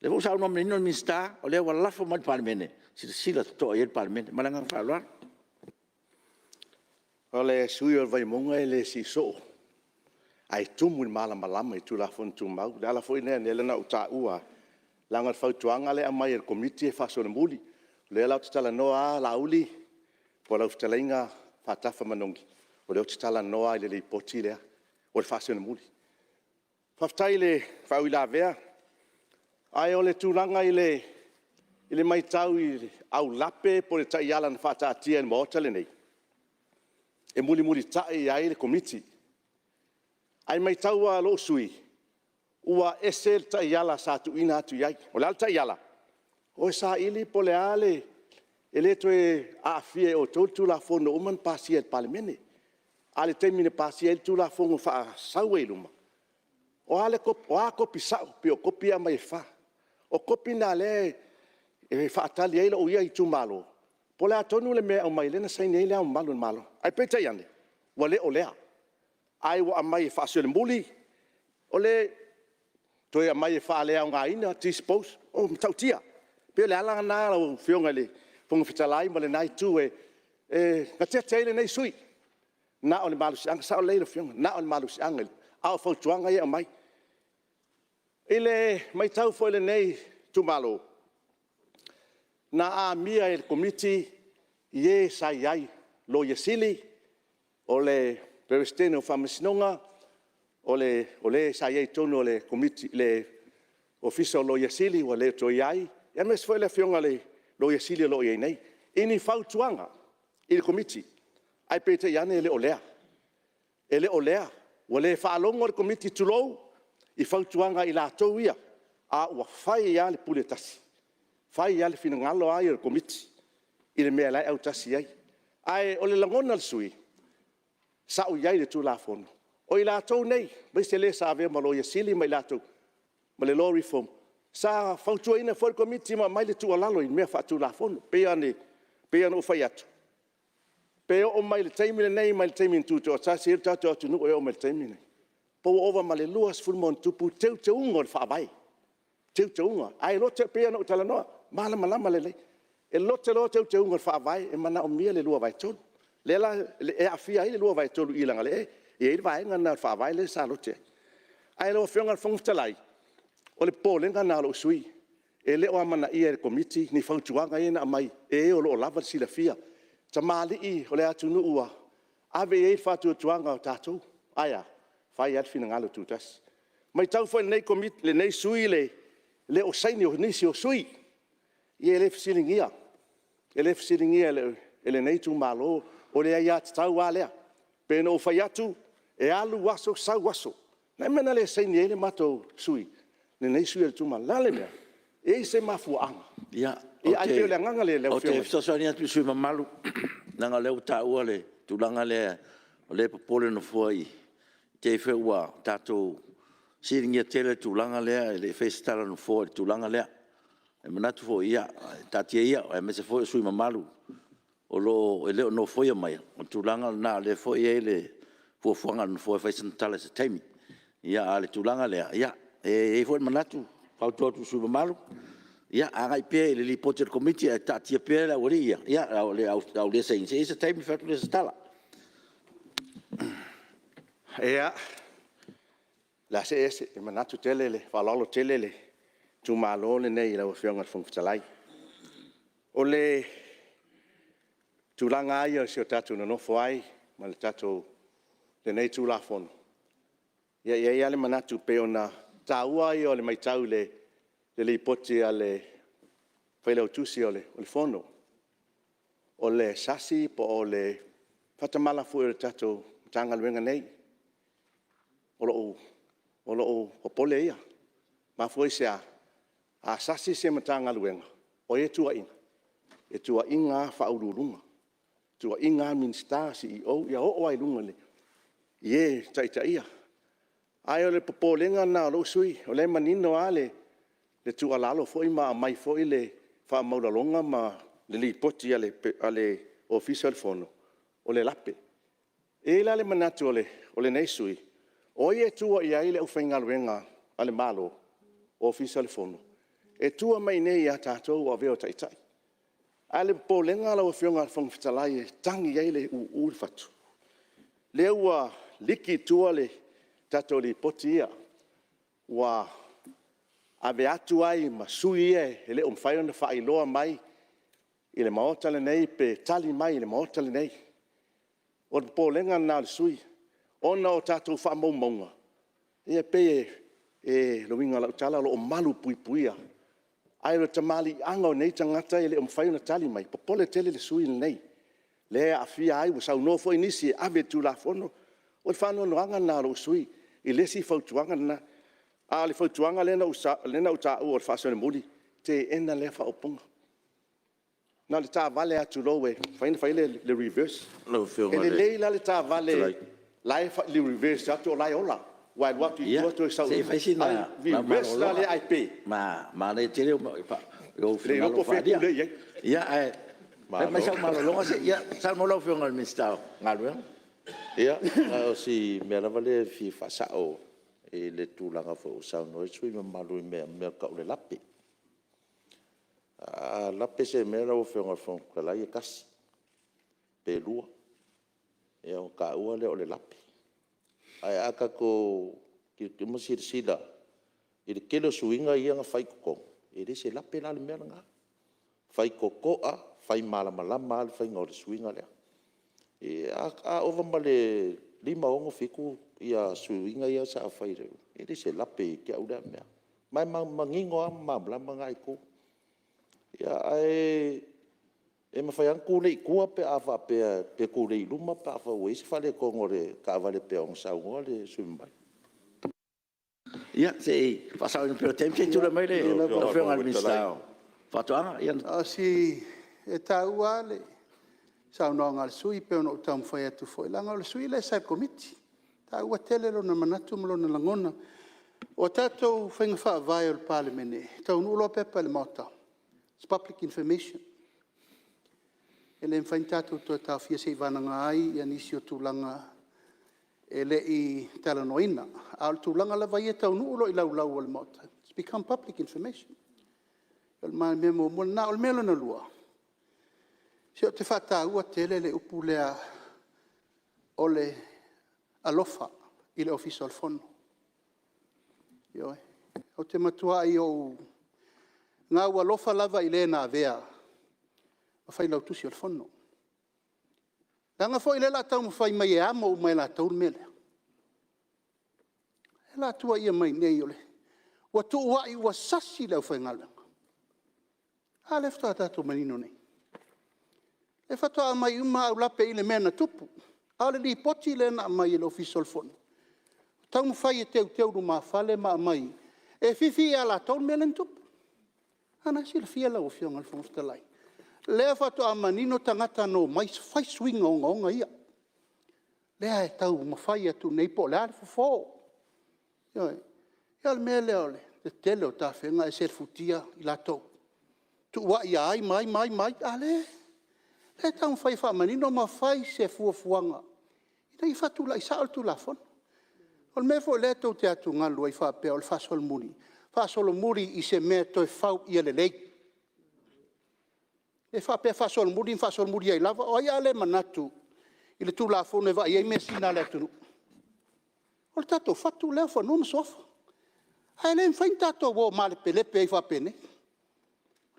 le vo sa no menino minsta o le wala fo mal Palemene. Sila to e Palemene. Malanga fa rang. O le sui o vai monga le si so. Ai tumu mala malama I tula fon tu mau. Dala foi ne le na uta ua. Langa fautuanga le amai e komiti e faso le muli. Le la tala noa la uli. Po la utalenga fatafa manongi. O le tala noa le poti le. O le faso le muli. Faftai le fauila vea. Ai o le tulanga ile mai tau I au lape po le tai ala na fata atia ni moota le nei. E muli tai ai le komiti. Ai mai tau a lo sui. Ua ese tai ala sa tu ina atu iai. O le tai ala. O sa ili po le ale. E le toe a fie o tolu la fono uman pasi el Palemene. Ale temine pasi el tu la fono fa sawe luma. O ale kopi sao pe o kopi a mai fa. O kopi na le e fa tali ele o ia I tu malo. Po le atonu le mea o mai le na sai nei le o malo. Ai pe tai ane. Wale o lea. Ai wa mai fa se le muli. O le toi mai fa le o ngai na dispose. O tautia. Pe le ala na o fionga le fonga fitalai ma le nai tu e ngatia tele nei sui. Na o le malu sianga sa o le fionga. Na o le malu sianga. Au fo tuanga ia mai. Ile mai tau fo le nei tu malo. Na a mia e komiti ie sai ai lo ye sili o le prevesteno famasinonga o le sai ai tono le komiti le officer lo ye sili o le to iai e mes foi le fionga le lo ye sili lo ye nei ini fautuanga il komiti ai pete yane le olea ele olea o le faalongo le komiti tulou I fautuanga I la tauia a ua fai ia le puletasi fai ia le finangalo ai le komiti I le mea lai au tasi ai ai o le langona le sui sa o iai le tu la fono o I la tau nei mai se le sa ave malo ia sili mai la tau ma le law reform sa fautua ina foi komiti ma mai le tu alalo I mea fa tu la fono pe ane o fai atu pe o mai le taimine nei mai le taimine tu to tasi ir tatu atu nu o mai le taimine po over male luas fulmon tupu teu unga fa vai teu unga ai lo te pe no tala no mala le e lo te unga fa vai e mana o mia le lua vai tolu le la e afia ile lua vai tolu ilanga le e vai ngana fa vai le sa lo te ai lo fionga fong talai o le polenga na lo sui e le o mana I e komiti ni fautuanga ina mai e o lo lava sila fia tamali I o le atu nu ua ave e fatu tuanga o tatu aya fai at fina ngalo tutas mai tau foi nei komit le nei sui le o saini o nisi o sui I le fsilingia le nei tu malo o le ia tau alea pe no fai atu e alu waso sau waso na mena le saini ele mato sui le nei sui le tu malale mea e se mafuanga Ia ai pe le nganga le o te sosoni atu sui mamalu nanga le uta ua le tulanga le o le popole no foi te fe ua tato siringia tele tulanga lea le festala no foi tulanga lea e manatu fo ia tatia ia e mese foi sui mamalu o lo ele no foi mai o tulanga na le foi ele fo fuanga no foi festala se taimi ia le tulanga lea ia e foi manatu fautotu sui mamalu ia agai pe le reporter committee tatia pe la oria ia le au le sein se taimi fa le stala Ea, la se manatu telele, falalo telele, tu malole nei la fionga fungtalai. Ole tu langa ia se tatu no foi, ma le tatu le nei tu la fon. Ia le manatu pe ona taua ia le mai tau le poti ale fele tusi ole fono. Ole sasi po ole fatamala fu le tatu tanga wenga nei. O lo popole ia. Ma foi se a sasi se matanga luenga. O e tua inga fa ururunga. tua inga minsta CEO ia o ai lunga le ye tai ia ai o le popolenga na lo sui o le manino ale le tua lalo foi ma mai foi le fa maulonga ma le lipoti ale official fono o le lape e la le manatu o le nei sui o ye tua ia ile o fainga luenga ale malo official fono e tua mai nei ia tatou o veo tai ale polenga la o fionga fong fitalai tangi ile u fatu le ua liki tua le tatou li potia wa ave atu ai ma sui ele o mfai ona fai loa mai ile maota le nei pe tali mai ile maota le nei o polenga na le sui ona o tatou fa monga e pe lo winga la tala lo malu puipuia ai lo tamali anga nei tangata ile o mfai ona tali mai popole tele le sui nei le afia ai wa no fo inisi ave tu la fono o fano no anga na lo sui ile si fautuanga na ale fautuanga lena uta o fa so le muli te ena le fa opunga na le ta vale atu lowe fa le reverse Lo fio ele leila le ta vale lai fa le reverse atu lai ola wa what you to so se fai sina reverse la le IP ma le tele o pa lo le no po fe le ia ma sa ma lo se ia sa mo lo fio ngal mista ngal Ia, o si mea lava le fi fasao e le tūlanga fo sau no sui me malu me ka le lape. Lape se mea lau whionga fong kalai e kasi. Pe lua. E o ka ua le o le lape. Ai aka ko ki masir sila. I le kelo suinga ia nga whai kukong. E le se lape la le mea nga. Whai kokoa, whai malamalama, whai ngore suinga lea. E a ova male lima ongo fiku ia suinga ia sa fai re e se lape ki au da mea mai mangingo a mabla manga iku ia e ma fai anku le ku pe ava pe ku le luma pa fa wes fale ko ngore ka vale pe on sa ngole sumbai ia se pasau no tempo tu le mai le no fe ngal mista fatoanga ia si e taua le sa no ngal sui pe no tam foi atu foi la ngal sui le sa committee ta ua tele lo na manatu mo na langona o tato fenga fa vai o Palemene ta no lo pe le mota it's public information ele infantatu to ta fia se vana ngai ya nisio tulanga ele I talanoina al tulanga la vai ta no lo I lau lau o mota it's become public information el mal memo mo na o melo na lua se te fata ua tele le upu lea o le alofa I le official fono. Ioe. O te matua I o ngā ua alofa lava I le na avea. O whai lau tusi al fono. Langa fo I le la tau mo whai mai e amo o mai la tau mele. E la tua ia mai nei ole. Ua tu ua I ua sasi lau whai ngalanga. A lefta tato manino nei. E fatoa mai uma au lape I le mena tupu. A le li poti le na mai I le official fono. Tau mwhai e teu ruma fale ma mai. E fifi ala tau melen tupu. Ana si le fia lau fionga le fonfutalai. Lea fatoa manino tangata no mai fai swinga onga ia. Lea e tau mwhai atu nei po le ale fofo. Ia le mele ole. Te tele o ta whenga e ser futia I la tau. Tu wa ia ai mai. Ale. E tau whai whamanino ma whai se fuafuanga. Ina I whatu la I saal tu la fon. O me fo le tau te atu ngalu I whapea o le whasol muri. Whasol muri I se mea toi whau I le lei. E whapea whasol muri ai lava. O ia le manatu. I le tu la fon e va I me sina le tunu. O le tato whatu leo whanua masofa. Hai le mwhain tato wo ma le pelepe I whapene.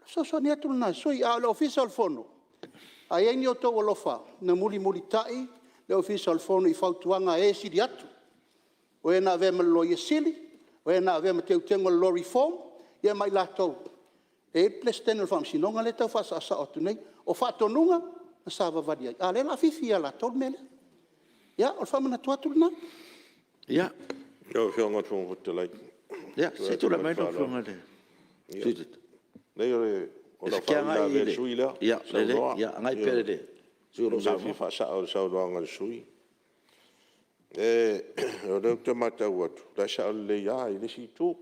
So ni atu na soi a le official fono. Ai ni o tau alofa, na muli tai, le official fono I whautuanga e siri atu. O e na vema lo I sili, o e na vema teu tengo lo reform, ia mai la tau. E plestene le whamsinonga le tau whasa asa atu nei, o whatonunga, na sava vadia. A le la fifi a la tau mele. Ia, o whamana tuatu na? ia Ia, whionga tōngu te lai. ia se tu le mai no fionga le Nei o le o la kia whaula ngai le sui lea. ia ngai pere le Sio lo sa. Fi fa sa o sa o nga sui. O le te mata watu. La sa le ya i le si tu.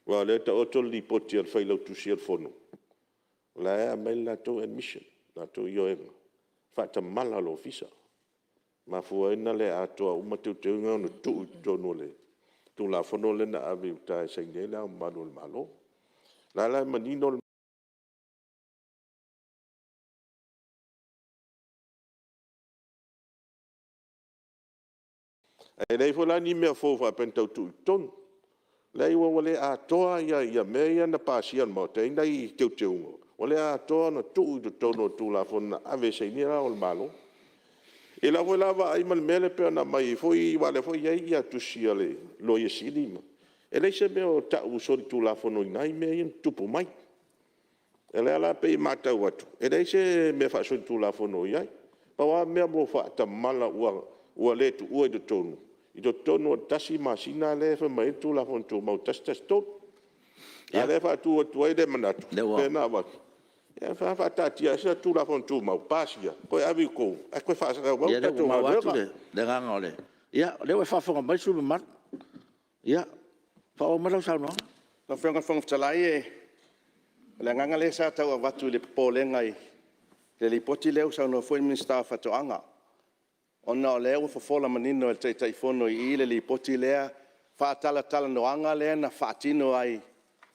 Wa le ta oto li poti al fai lo tu si al fono. La e mai la to admission. La to yo e. Fa ta mala lo fisa. Ma fu ina le ato o ma te nga no tu no le. Tu la fono le na abi uta sa ne la malo. La manino e nei fola ni me fo fa pentau tu ton. Lei wa wale a toa ia mea na pasian mo te nei teu. Wale a toa na tu tono tu la fona ave se ni ra o malo. E la wala va ai mal mele pe na mai foi wale foi ia tu siale lo ye silima. E lei se me o ta u so tu la fono nai me in tupu mai. E le ala pe mata watu. E lei se me fa so tu la fono ia. Pa wa me mo fa ta mala ua le tu ua do tonu. I do tonu o tasi masina le fa mai tu la fon tu mau tas ton. Ya le fa tu ai de manatu. Pe na wa. Ya fa ta tia sa tu la fon tu mau pasia. Ko avi ko. A ko fa sa wa Ya ta le tu ma ma watu le nga ngole. Ya le fa fa mai su mat. Ya fa o ma lo sa no. Na whenga whangatalai e, le nganga le sa tau a watu le pōlenga i, le li poti leo sa no fwoi minsta whatoanga. Ona o leo whafola manino e teitai whono i le li poti lea, whaatala no anga lea na whaatino ai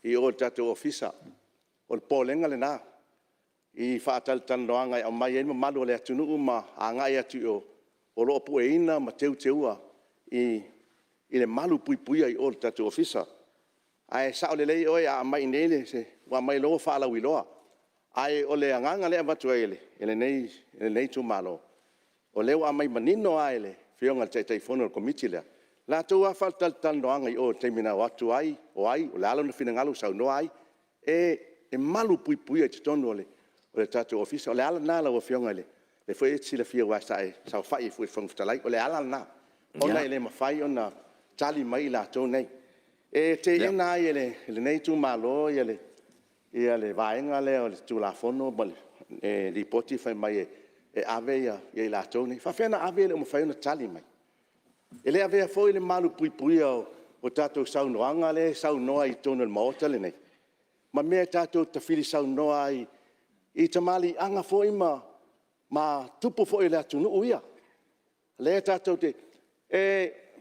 i o tatu ofisa. O le pōlenga le nā. I whaatala no anga i au mai ema malu le atunu uma a ngai atu o loo pu e ina ma teua i le malu pui ai o tatu ofisa. Ai sa o le lei oi a mai nele se wa mai lo fa la wiloa ai o le nganga le watu ele nei tu malo o le wa mai manino ai le fionga te fono committee le la tu wa falta tal no anga o termina watu ai o le alo no fina ngalo sa no ai e malu pui te tono le tatu office o le ala na la fionga le foi si la fia wa sai sa fai foi fontalai o le ala na ona ele ma fai ona tali mai la to nei. E te ina ele nei tu malo ele vaenga le o tu la fono bal di poti fai mai e ave ia la toni fa fena ave le mo fai na tali mai ele ave foi le malu pui o tato sau noanga le sau noa i tono le mota le nei ma me tato te fili sau noa i tamali anga foi ma tupu foi le atu no ia le tato te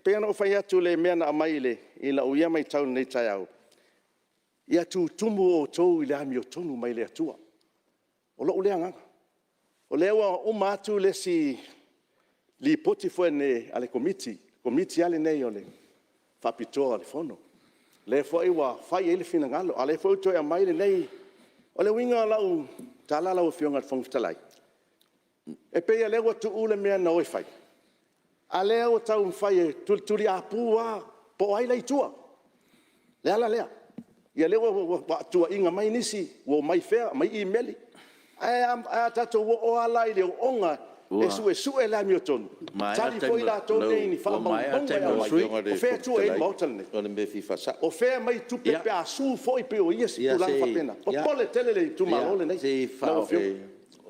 pena o fai atu le mea na mai le i la uia mai tau nei tai au. Ia tu tumu o tau i le ami o tonu mai le atua. O lo ulea nganga. O lewa o matu le si li poti fue ne ale komiti ale nei o le whapitoa le fono. Le fo iwa fai ele fina ngalo. Ale fo toi a mai le nei. O le winga lau tala lau fionga whangfitalai. E peia lewa tu ule mea na oi fai. A leo tau mwhai tuli a pua po ai lei tua. Lea la lea. Ia leo tua inga mai nisi, wo mai fea, mai i meli. Ai tato wo o ala i leo onga, e su e la mio tonu. Tali foi la tonu ni wha o fea tua e mautal ne. O fea mai tu pepe a su foi pe o iesi tu lang whapena. O pole tele le tu malole nei.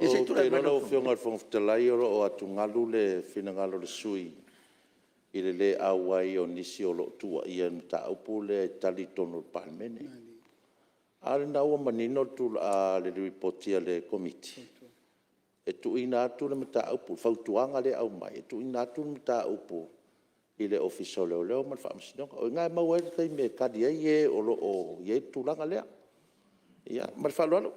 E se tu le no fionga fontalai o atu ngalu le fina ngalo le sui i le awai o nisi o lo tua ia ta upu le tali tono Palemene. Ale na ua manino tu a le ripotia le komiti. E tu ina atu le mata upu fautuanga le au mai. E tu ina atu le mata upu i le ofiso leo man whaamsinonga. O ngai mau e kai me kadi e o lo o ye tulanga lea. Ia, man whalualo.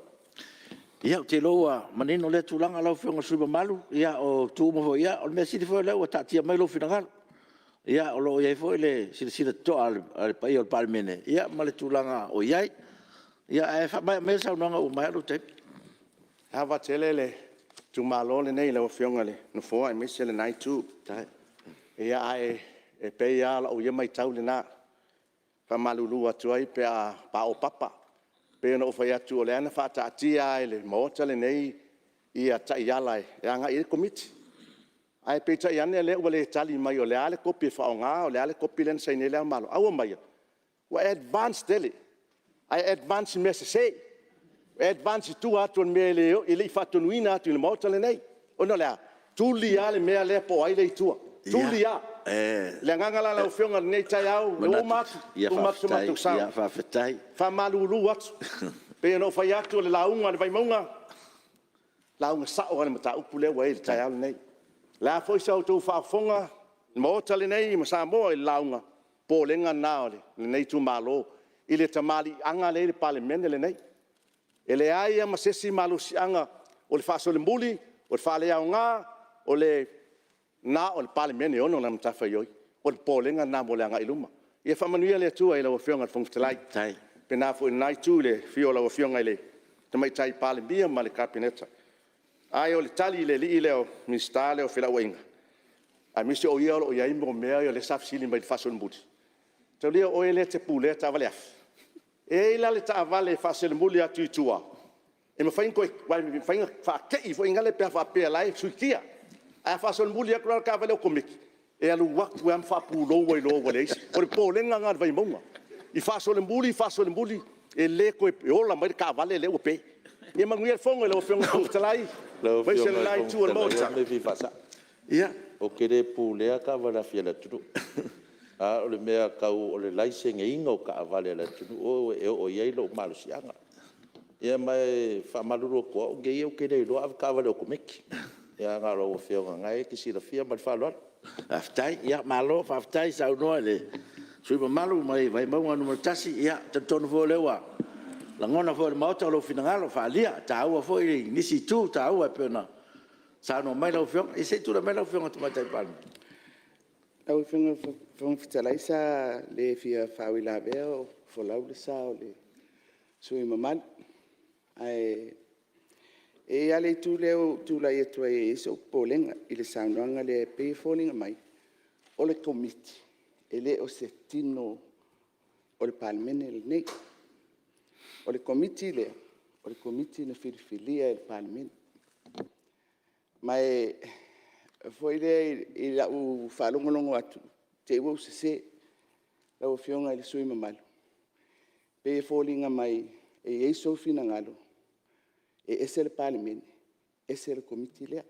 Ia te loa manino le tulanga lau fionga suba malu. Ia o tu mo ia o me sidi foi leo tatia mai lo finangalo. Ia o lo ia foi le sila to al pai o Palemene. Ia ma le tulanga o iai. Ia e fa mai sa nanga o mai lo te. Hava telele tu malo le nei le fionga le no fo ai mese le nai tu. Ia ai e pe ia o ia mai tau le na. Fa malulu atu ai pe a pa o papa. Pe no fa ia tu o le ana fa ta tia ele mota le nei ia ta ia lai. Ia nga i komiti. Ai pe ta ia le o le tali mai o le ale kopi fa o nga o le ale kopi len sai ne le malo. Au mai. Wa advance dele. Ai advance message sei. Advance tu atu mele o ile fa tu nuina atu le mota le nei. Ona lea, tulia le mea lea po ai le itua. Tulia. Le ngangala la ufionga nei tai au, le omatu. Omatu matu sao. Ia whawhetai. Fa malulu atu. Pe no fai atu le launga le vai maunga. Launga sao le mata upu le wai le tai au nei. La foi sau tu fa fonga, mo tale nei ma Samoa le launga. Po lenga na le nei tu malo. Ile tamali anga le Palemene le nei. Ele ai ma sesi malu si anga o le fa so le mbuli, o le fa le aunga, o le na o le Palemene ono na mtafa yoi. O le po lenga na mo le anga iluma. Ia fa manuia le tua ila o fionga fong telai. Tai. Pena fo nai tu le fiola o fionga ile. Tamai tai Palemene ma le kabineta. Ai o le tali le li leo mistale o fila wenga. A misi o ia o ia mo mea o le safsili mai fa so le mbuli. Te leo o ele te pule ta vale af. E la le ta vale fa se le mbuli atu tua. E me fain ko wai me fain fa ke I fo ingale pe fa pe lai suikia. A fa so le mbuli akra ka vale o komiki. E alu waktu am fa pu lo wai lo wale. O le polenga ngar vai monga. I fa so le mbuli e le ko e ola mai ka vale le o pe. E manguia fonga le o fonga ko talai. Vai se lai tu o mota. Ia. O kere pulea ka wala fiala tunu. A o le mea kau o le laise nge inga o ka avale la tunu. O iei lo malu sianga. Ia mai whamaluro koa o ngei o kere I loa ka avale o kumeki. Ia ngā lo o whionga ngai ki sira fia mai whaloan. Whaftai, ia malo, whaftai sau noa le. Sui ma malu mai vai maunga numar tasi, ia, tantonu fo lewa. La ngona fo le maota lo finangalo, whaalia, ta aua fo I nisi tu, ta aua pena. Sa no mai lau whionga, I se tu la mai lau whionga tumatai palmi. Au fong fitalai sa le fia whawila veo, fo lau le sa o le sui mamal. Ai, e ale tu leo tu la e tua e so polenga I le saunoanga le pe folinga mai. O le komiti, e le o se tino o le Palemene le nei. O le komiti na filifilia e le Palemene. Mai foi le I la u whalongolongo atu, te ua se la u fionga I le sui mamalu. Pe folinga mai e eiso fina ngalo. E ese le Palemene, ese le komiti lea.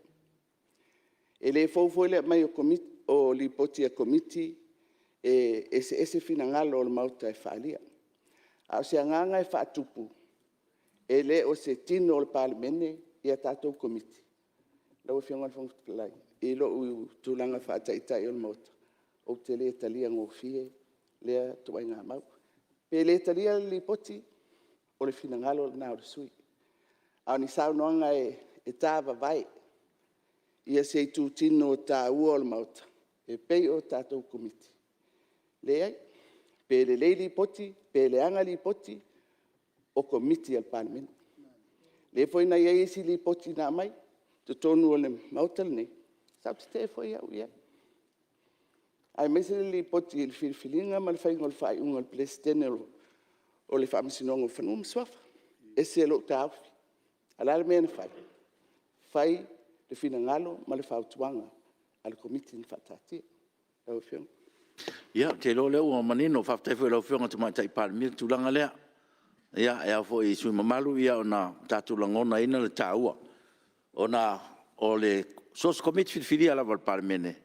E le foi le mai o komiti, o li poti a komiti, e ese fina ngalo o le mauta e whaalia. A se anganga e whaatupu, e le o se tino o le Palemene I a tātou komiti. Lau e fionga le whangtukalai. E lo u tūlanga whaataitai o le mauta. O te le talia ngō fie, lea tuai ngā mau. Pe le talia li poti, o le fina ngalo na o le sui. Au ni sau noanga e tāwa vai. Ia se tu tino o tā ua o le mauta. E pei o tātou komiti. Le ai, pe le leili poti, pe le anga li poti, o komiti al Palemene. Le foi na ia isi li poti na mai, te tonu o le mauta le nei. Sau te foi au ia. Ai mese li poti il filfilinga, ma le fai ngol fai unga le presidente o le whaamisinonga whanua mswafa. E se lo tāwhi. Ala le mea fai. Fai le fina ngalo ma le whautuanga al komiti ni whatatia. Lau whionga. Ia, te lo leo o manino, whaftai fwe lau whionga tumatai Palemene, tūlanga lea. Ia, ea fo I sui mamalu, ia o na tātu langona ina le tāua. O na, o le sos komiti whiwhiri ala wal Palemene.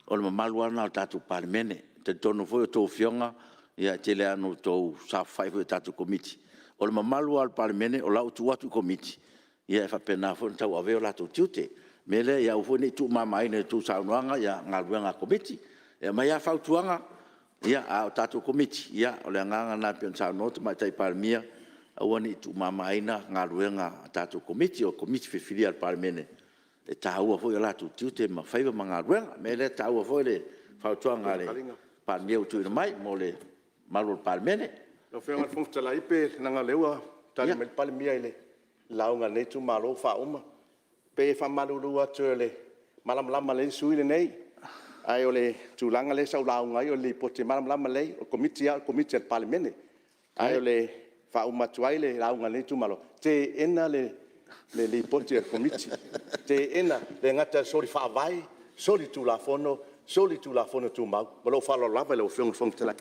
O le mamalu ana o tātu Palemene. Te tonu fwe o tō whionga, ia te lea no tō sa whai fwe tātu komiti. O le mamalu al Palemene, o lau tu watu komiti. Ia e whapena fwe tau aveo lato tiute. Mele, ia ufo ne tu mama ine tu saunoanga, ia ngā ruenga komiti. Ia mai a whautuanga, ia a o tātou komiti. Ia o le nganga nā pion saunotu, mai tai Palemene, aua ni tu mama ina ngā ruenga tātou komiti, o komiti whiwhiri al Palemene. E tā ua fo i lato tiute, ma whaiva ma ngā ruenga. Mele, tā ua fo i le whautuanga le Palemene utu ina mai, mo le malu al Palemene. No whionga le whangtala ipe, nanga leua, tali me Palemene ile. Launga nei tu malo whauma. Pe whamaruru atu le malamlama le sui le nei. Ai o le tūlanga le sau launga ai o le pote malamlama le o komiti al Palemene. Ai o le whauma tuai le launga nei tu malo. Te ena le pote al komiti. Te ena le ngata sori whaavai, sori tu la fono tu mau. Malo whalo lava le o whangtala.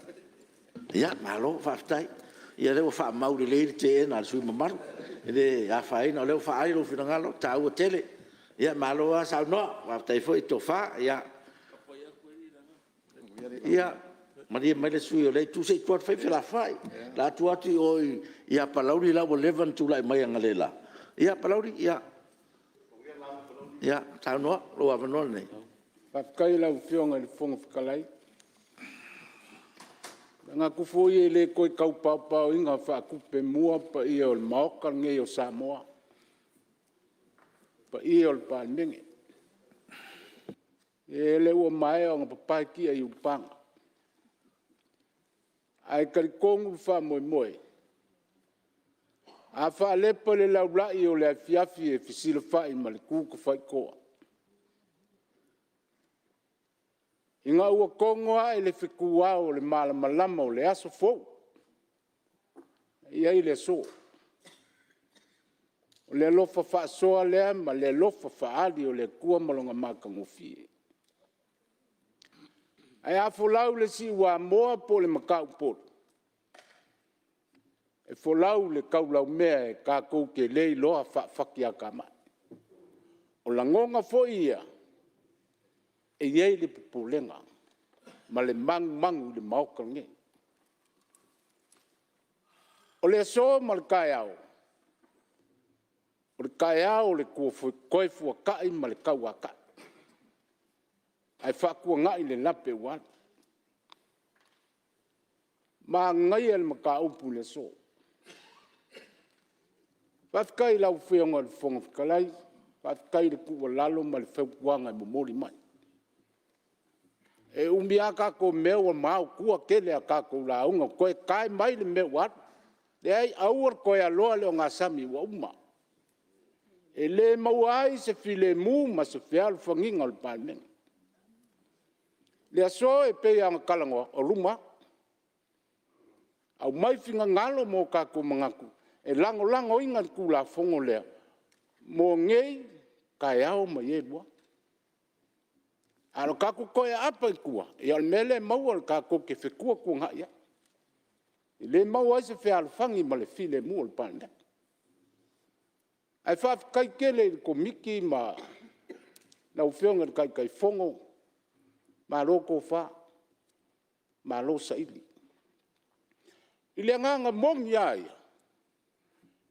Ia, malo, whaftai. Ia leo wha mauri leiri te ena al sui mamaru. Ele a whaina o leo whaai lo whina ngalo, tā ua tele. ia maloa sa no wa tai foi to fa ia Maria mai le sui o le tu sei tu fai la fai la tu ati o ia palauri la o levan tu lai mai ngalela ia palauri ia sa no lo wa no nei Pakai lau fionga le fonga whakalai. Ngā kufoie le koe kau pau inga whaakupe mua pa ia o le maoka nge o Samoa. Pa ia o le Palemene. E le ua mai o ngā papai kia i upanga. Ai karikongu wha moe moe. A wha lepa le lau lai o le afiafi e fisila whai ma le kuka whai koa. Inga ua kongoa e le whikua o le malamalama o le aso fou. Ia i le so. O le lofa whaasoa lea ma le lofa whaali o le kua malonga maka ngofie. Ai afolau le si ua moa po le makau polo. E folau le kaulau mea e kākou ke lei loa whaki a kamai. O la ngonga fo ia. E iei le pupulenga, ma le mangu le maoka nge. O le so ma le kai au. O le kai au le koe fua kai ma le kau a kai. Ai whakua ngai le lape wan. Ma ngai el maka upu le so. Whafkai lau whionga le whonga whakalai, whafkai le kua lalo ma le whaupuanga i momori mai. E umia kako meo mau kua kele a kako la unga koe kai mai le meo wat. Le ai auar koe aloa leo ngā sami wa uma. E le mau ai se file mu ma se fialu whanginga le Palemene. Le aso e pei anga kalangoa o luma. Au mai finga ngalo mo kako mangaku. E lango inga kula fongo lea. Mo ngei kai au ma ye bua. Ano kako koe apa i kua. E al mele mau al kako ke whekua kua ngā ia. I le mau ai se whea alwhangi ma le file mua le Palemene. Ai whaafikai kele i ko miki ma na uwhionga le kai fongo. Ma roko wha. Ma lo saili. I le nganga mongi ai.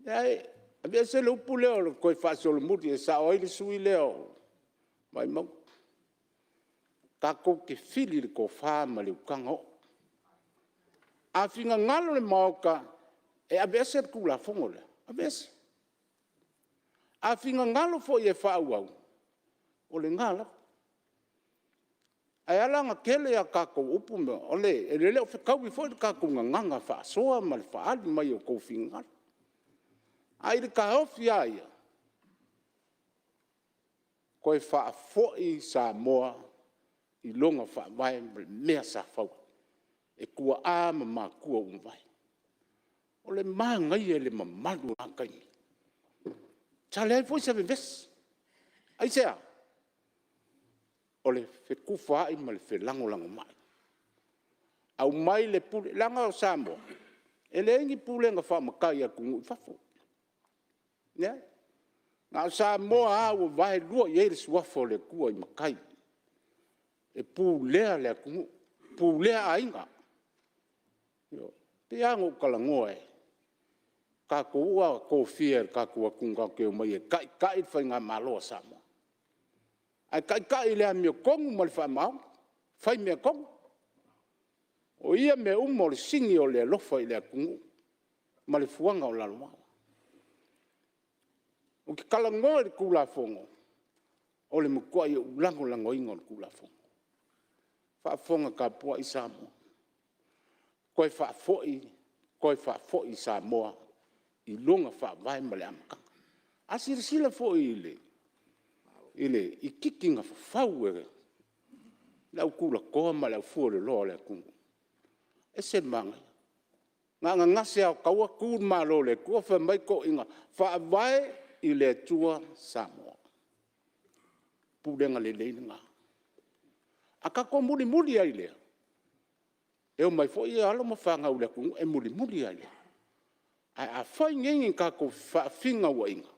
Ai, abia se le upu leo le koe whaasolo muti e sa oile sui leo. Mai mau. Kako ke fili le ko wha ma le ukanga o. A finga ngalo le maoka, e abese le kula fongo le. Abese. A finga ngalo fo i e wha au. O le ngala. Ai alanga kele a kako upu me. O le, e le leo whikau i fo i kako nganga wha soa ma le wha ali mai o kou finga ngalo. Ai le ka hofi aia. Koe wha fo i Samoa. I longa wha vai mea sa whau. E kua āma mā kua umwai. O le maa ngai e le mamalu a kai. Tale ai fwoi sabe ves. Ai sea. O le whekuwha ai ma le whelangolango mai. Au mai le pule, langa o Samoa. E le ingi pule nga wha makai a kungu i whafo. Nea? Ngā Samoa a ua vai lua i eire suafo le kua i makai. E pūlea lea kungu, pūlea a inga. Te ango kalangoa e. Kako ua kofia kako a kunga keo mai e kai whai ngā maloa Samoa. Ai kai lea mea kongu ma le wha mau, whai mea kongu. O ia mea umo le singi o lea lofa i lea kungu, ma le fuanga o laloa. O ki kalangoa le kula fongo, o le mukua i ulango ingo le kula fongo. Whaafonga ka pua i Samoa. Koe whaafoi Samoa i longa whaavai ma le amakanga. Asirisila foi i kikinga whawhau e lau kula koa ma lau fua le loa le kungu. E sen mangai. Ngā ngase au kaua kūr ma lo le kua whamai ko inga whaavai i le tua Samoa. Pūrenga le leini ngā. A ka ko muri ai lea. E o mai fo i alo ma whanga ule kungu e muri ai lea. A whai ngengi ka ko whafinga wa inga.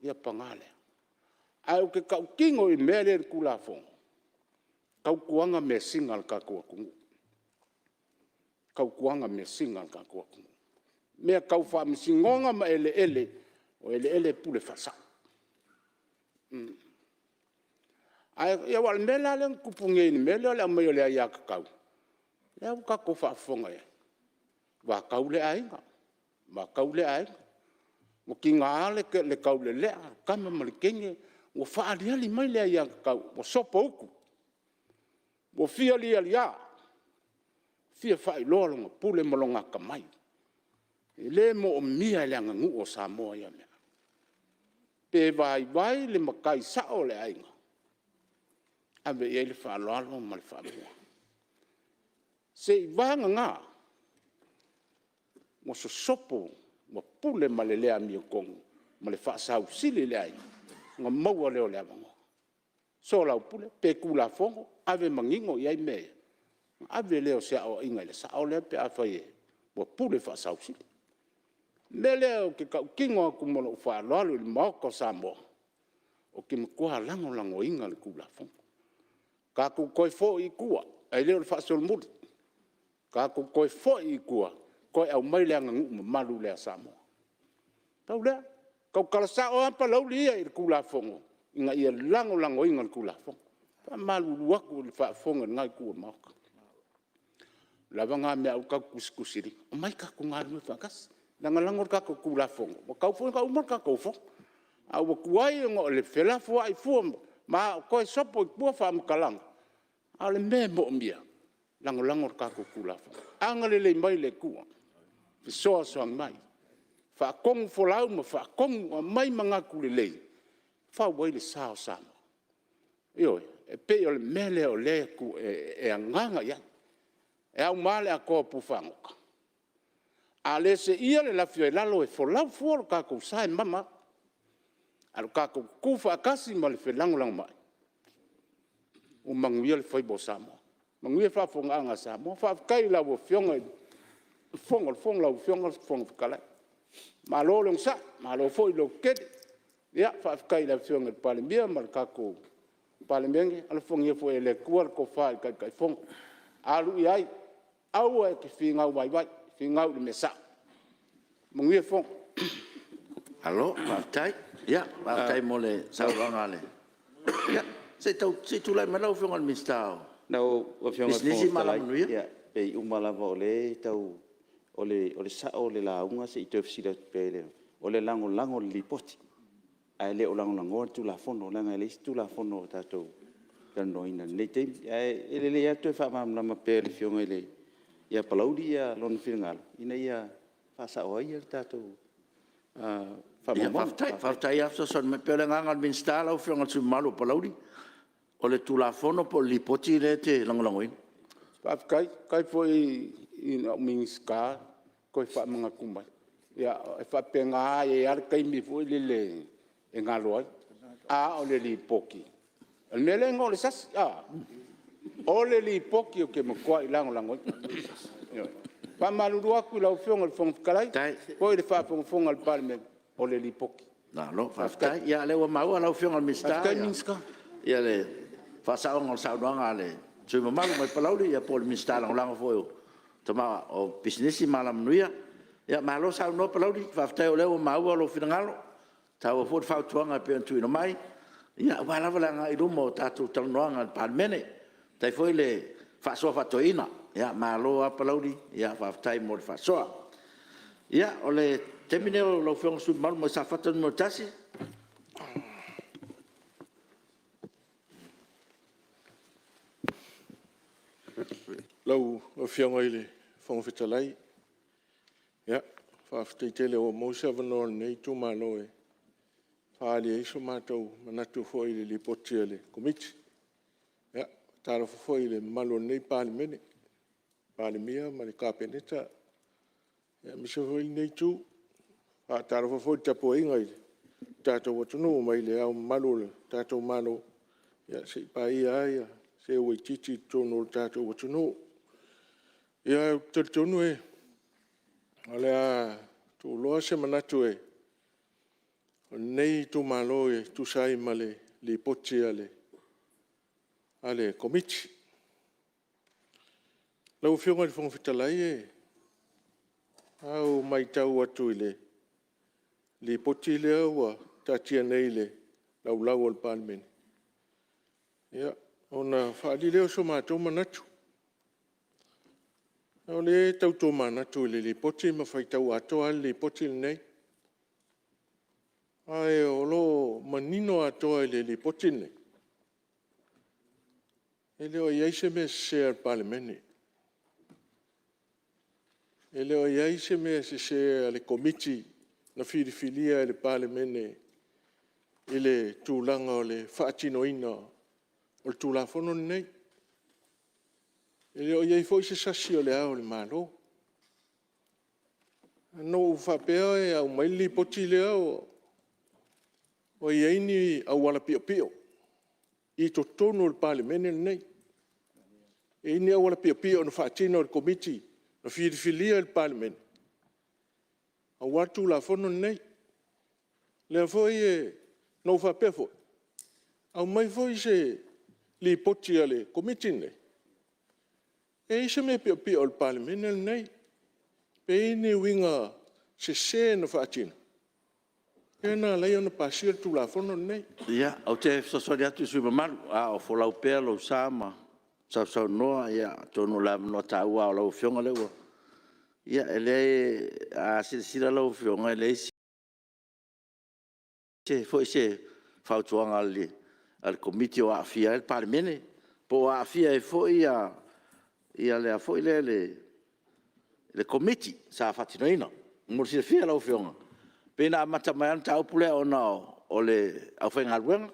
Ia pangale. Ai o ke kau kingo I mea le kula fonga. Kau kuanga me singa al kakua kungu. Kau kuanga me singa al kakua kungu. Mea kau wha misingonga ma ele o ele pule whasa. Ai ia wal mela le kupunge ni mela le mai le ia kakau. Lea ka ko wha fonga e. Wa kau le ainga. Ma kau le ainga. Mo ki ngā le kau le lea. Kama malikenge. Mo wha aliali mai le ia kakau. Mo sopa uku. Mo fia li alia. Fia wha ilolonga pule malonga kamai. Le mo o mia le anga ngu o Samoa ia mea. Pe vai le makai sao le ainga. Ave ia le wha aloalo ma le wha mua. Se I vanga ngā. Mo so sopo. Mo pule ma le lea mia kongu. Ma le wha sau sili le ainga. Nga maua leo le avango. So lau pule. Pe kula fongo. Ave mangingo iai mea. Ave leo se ao inga le sao lea pe awha ye. Mo pule wha sau sili. Mele o ke kau kingo aku mono wha loalo I maoko Samoa. O ke mkua lango inga le kula fongo. Ka ku koi fo I kua. Ai leo le wha solmuri. Ka ku koi fo I kua. Koi au mai leanga ngu malu lea Samoa. Tau lea. Kau kalasa o ampa lauli ia I le kula fongo. Inga ia lango inga le kula fongo. Pa malu luaku le wha fonga ngai kua maoka. Lava ngā mea au kau kusiri. O mai ka ku ngā runga whakasi. Langalangor ka ko kula fongo. Mo kau fongo ka umar ka ko fongo. Au wa kuai ngo le fela fua I fua. Ma koe sopo I kua wha mkalanga. A le me mo mia. Langolangor ka ko kula fongo. Anga le mai le kua. Fisoa soang mai. Wha kongu folau ma wha kongu mai manga kule lei. Wha wai le sao sama. Ioi. E pe o le mele o le ku e anganga ia. E au male a koa pufangoka. A le se ia le lafio e lalo e folau fuoro ka kou sae mama. Alo ka kou kufa akasi ma le felango lang mai. O manguia le faibo Samoa. Manguia fa fonga anga Samoa. Fa kai la wo fionga. Fonga la wo fionga fonga kalai. Ma lo long sa. Ma lo foi lo kede. Ia fa kai la fionga Palemene ma ka kou. Palemene alo fonga foi le kuar ko fa kai fonga. Alu iai. Au e ke finga wai. Ngau le mesa. Mungia fong. Alo, matai. Ya, matai mo le sauranga le. Ya, se tu lai malau fiong al mistao. Nau o fiong al Business malam nu ya. Pe umala mo le tau ole sa ole la unga se ito fsila pe le. Ole lango lipoti. Ai le lango tu la fono langa le tu la fono tato. Kan no ina le te ele le ya tu fa mam na pe le fiong ele. Ia palaudi ia lon fingal ina ia fasa o ia tato ia faftai afso son me pele ngangal min stala o fingal su malu palaudi o le tulafono po lipoti le te langolangoin kai foi ina minska koi fa manga kumbai ia fa penga ia kai mi foi le engalo a o le lipoki el melengo le sas ole li poki o ke makua I lango. Pa maluru aku lau fionga le fonga kalai. Poi le wha fonga le Palemene. Ole li poki. Na lo, whaftai. Ia lewa maua lau fionga le mista. Whaftai minska. Ia le whasaonga le saunoanga le. Tui mamalu mai palauri ia po le mista lango fo tama o businessi malam nuia. Ia malo sauno palauri. Whaftai o lewa maua lo finangalo. Tau o fot whautuanga pe antui no mai. Ia wala langa I rumo tatu talanoanga le Palemene. Tai foi le fasoa fatoina ya malo apalaudi ya faftai mo fasoa ya ole termine lo fiong su mal mo sa fatan mo tasi Lau o fianga ile fonga fitalai. Ya, faftai tele o mo sa vano nei tu malo e. Fali e so matou manatu foi le lipotiele komiti. Ya. Tara foi le malo nei Palemene. Palemene ma le kapeneta. Ya mi so foi nei tu. Tara foi tapo inga ile. Tato watunu mai le au malo le. Tato malo. Ya se pai ai se o titi tono tato watunu. Ya tonu e. Ala tu lo se manatu e. Nei tu malo e tu sai male li poti ale komiti. Lau whionga le whangwhitalai au mai tau atu li poti le aua tatia nei lau al Palemene. Ia, ona whaali leo so mātou manatu. O le tau manatu li poti ma whaitau atoa li poti nei. Ai o lo manino atoa li poti nei. E leo iai se me se al Palemene. E leo iai se me se ale komiti na whiriwhilia le Palemene i le tūlanga o le whaatinoina o le tūlafono nei. E leo iai fo se sasi o le ao le malo. No whapea e au maili poti le ao o iai ni au wala pio pio. I to tono le Palemene nei. E ini au wala pio pio na whaatino o le komiti na whiriwhilia le Palemene. Au watu la fono nei. Lea foi no whapea foi. Au mai foi se li poti ale komiti nei. E isa me pio pio le Palemene nei. Pe ini winga se na whaatino. E na lei ona pasir tu la fono nei. Ia, au te sasori atu sui mamaru, o folau pea lau sama, sau noa, ia, tonu la no taua o lau fionga lewa. Ia, ele a sila lau fionga ele foi se fautuanga al komiti o afia el Palemene, po afia e foi ia le foi le komiti sa fatinoina, mo se fia lau fionga. Pena mata mai an tau pule ona o le au whainga ruenga,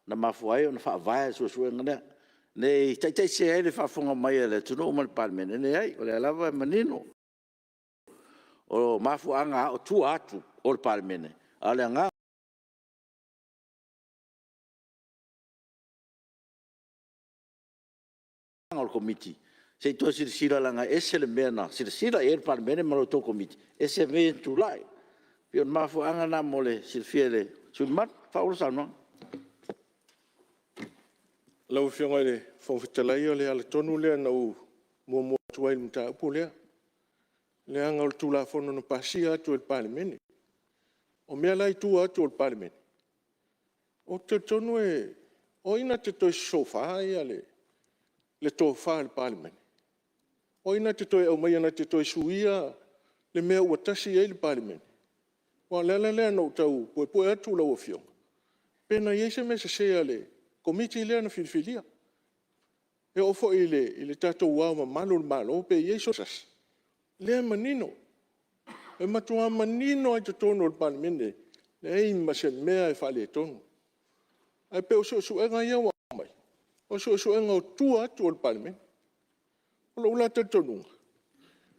na mafuai o na whaavaya suasuenga nea. Nei tai se ai le whaafonga mai le tunu o le Palemene, nei ai, o le alava e manino. O mafuanga o tu atu o le Palemene, a le anga. O le komiti, se toa sira langa ese le mea na, sira e le Palemene malo tō komiti, ese mea tulai. Pion mafu anga na mole silfiele sumat faul sana. Lau fionga le whawhitalai o le ala tonu lea na mo tuai mta upu lea. Le anga o le tūlafono na pasia atu el Palemene. O mea lai tu atu el Palemene. O te tonu o ina te toi sofa ia le tofa el Palemene. O ina te toi au mai ana te toi suia le mea uatasi e le Palemene. Wa lele no tau po atu la ofio. Pena yese me se ale komiti le na filfilia. E ofo ile tato wa malo pe yeso sas. Le manino. E matua manino ai tono el Palemene. Le ai ma se mea e fale tono. Ai pe so enga ia wa mai. O so enga o tua atu el Palemene. O lo la tono.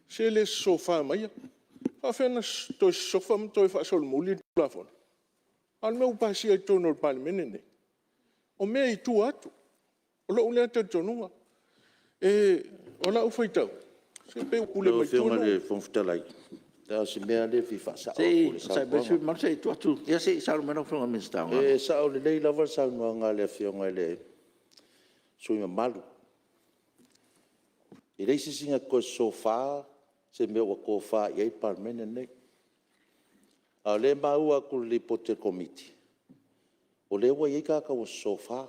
Se le sofa mai. Afena to sofa to fa sol muli plafon. Al meu pasi ai tono el Palemene ne. O me i tu atu. O lo le te tonunga. O la ufaitau. Se pe kule mai tono. Le fonfutalai. Da se me ale fi fa sa. Sai besu man sei tu atu. Ia sei sa lo meno fonga minsta. Sa o le lei lava sa no ngale fionga le. Sui malu. I reisi singa ko sofa se me o ko fa i Palemene nei. A le maua ku li pote komiti. O le wa i ka o sofa.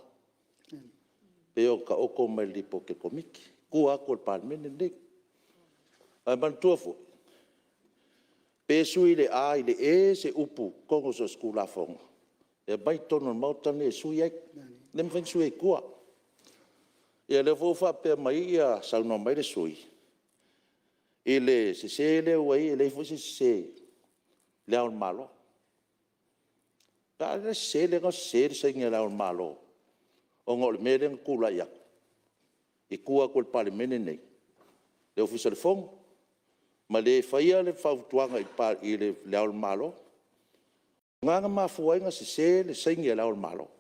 Pe o ka oko mai li pote komiki. Ku a ko Palemene nei. A man tuafo. Pe sui le a i le e se upu kongo so skula fonga. E bai tono mautane sui ai. Nem fen sui kua. E le fofa pe mai ia sauna mai le sui. Ele se le wai ele fosse se le al malo. Ta le se le se le al malo. O ngol mele kula ya. E kua ko Palemene nei. Le official fong. Ma le faia le fautuanga i le al malo. Nga ma fuanga se le al malo.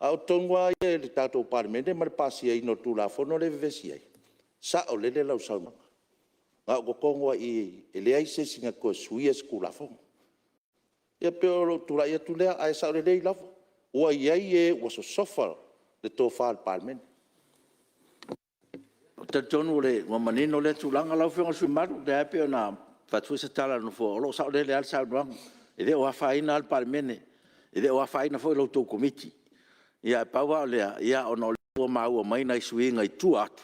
Au tongwa e le tato Palemene ma pasi ai no tu la fono le vesi ai. Sa o le lau sauna. Nga ko kongwa i le ai se singa ko suia skula fo. E pe o tu la ia tu le ai sa le lei lafo. ua iai e ua sosofa le tofā le palemene. Te tonu le wa manino le tulanga lau fenga sui maru le ape na fatu se tala no fo lo sa le al sa no e de wa faina al Palemene e de wa faina fo lo to komiti ia pa wa le ia ono le ma wa mai na suinga i tu atu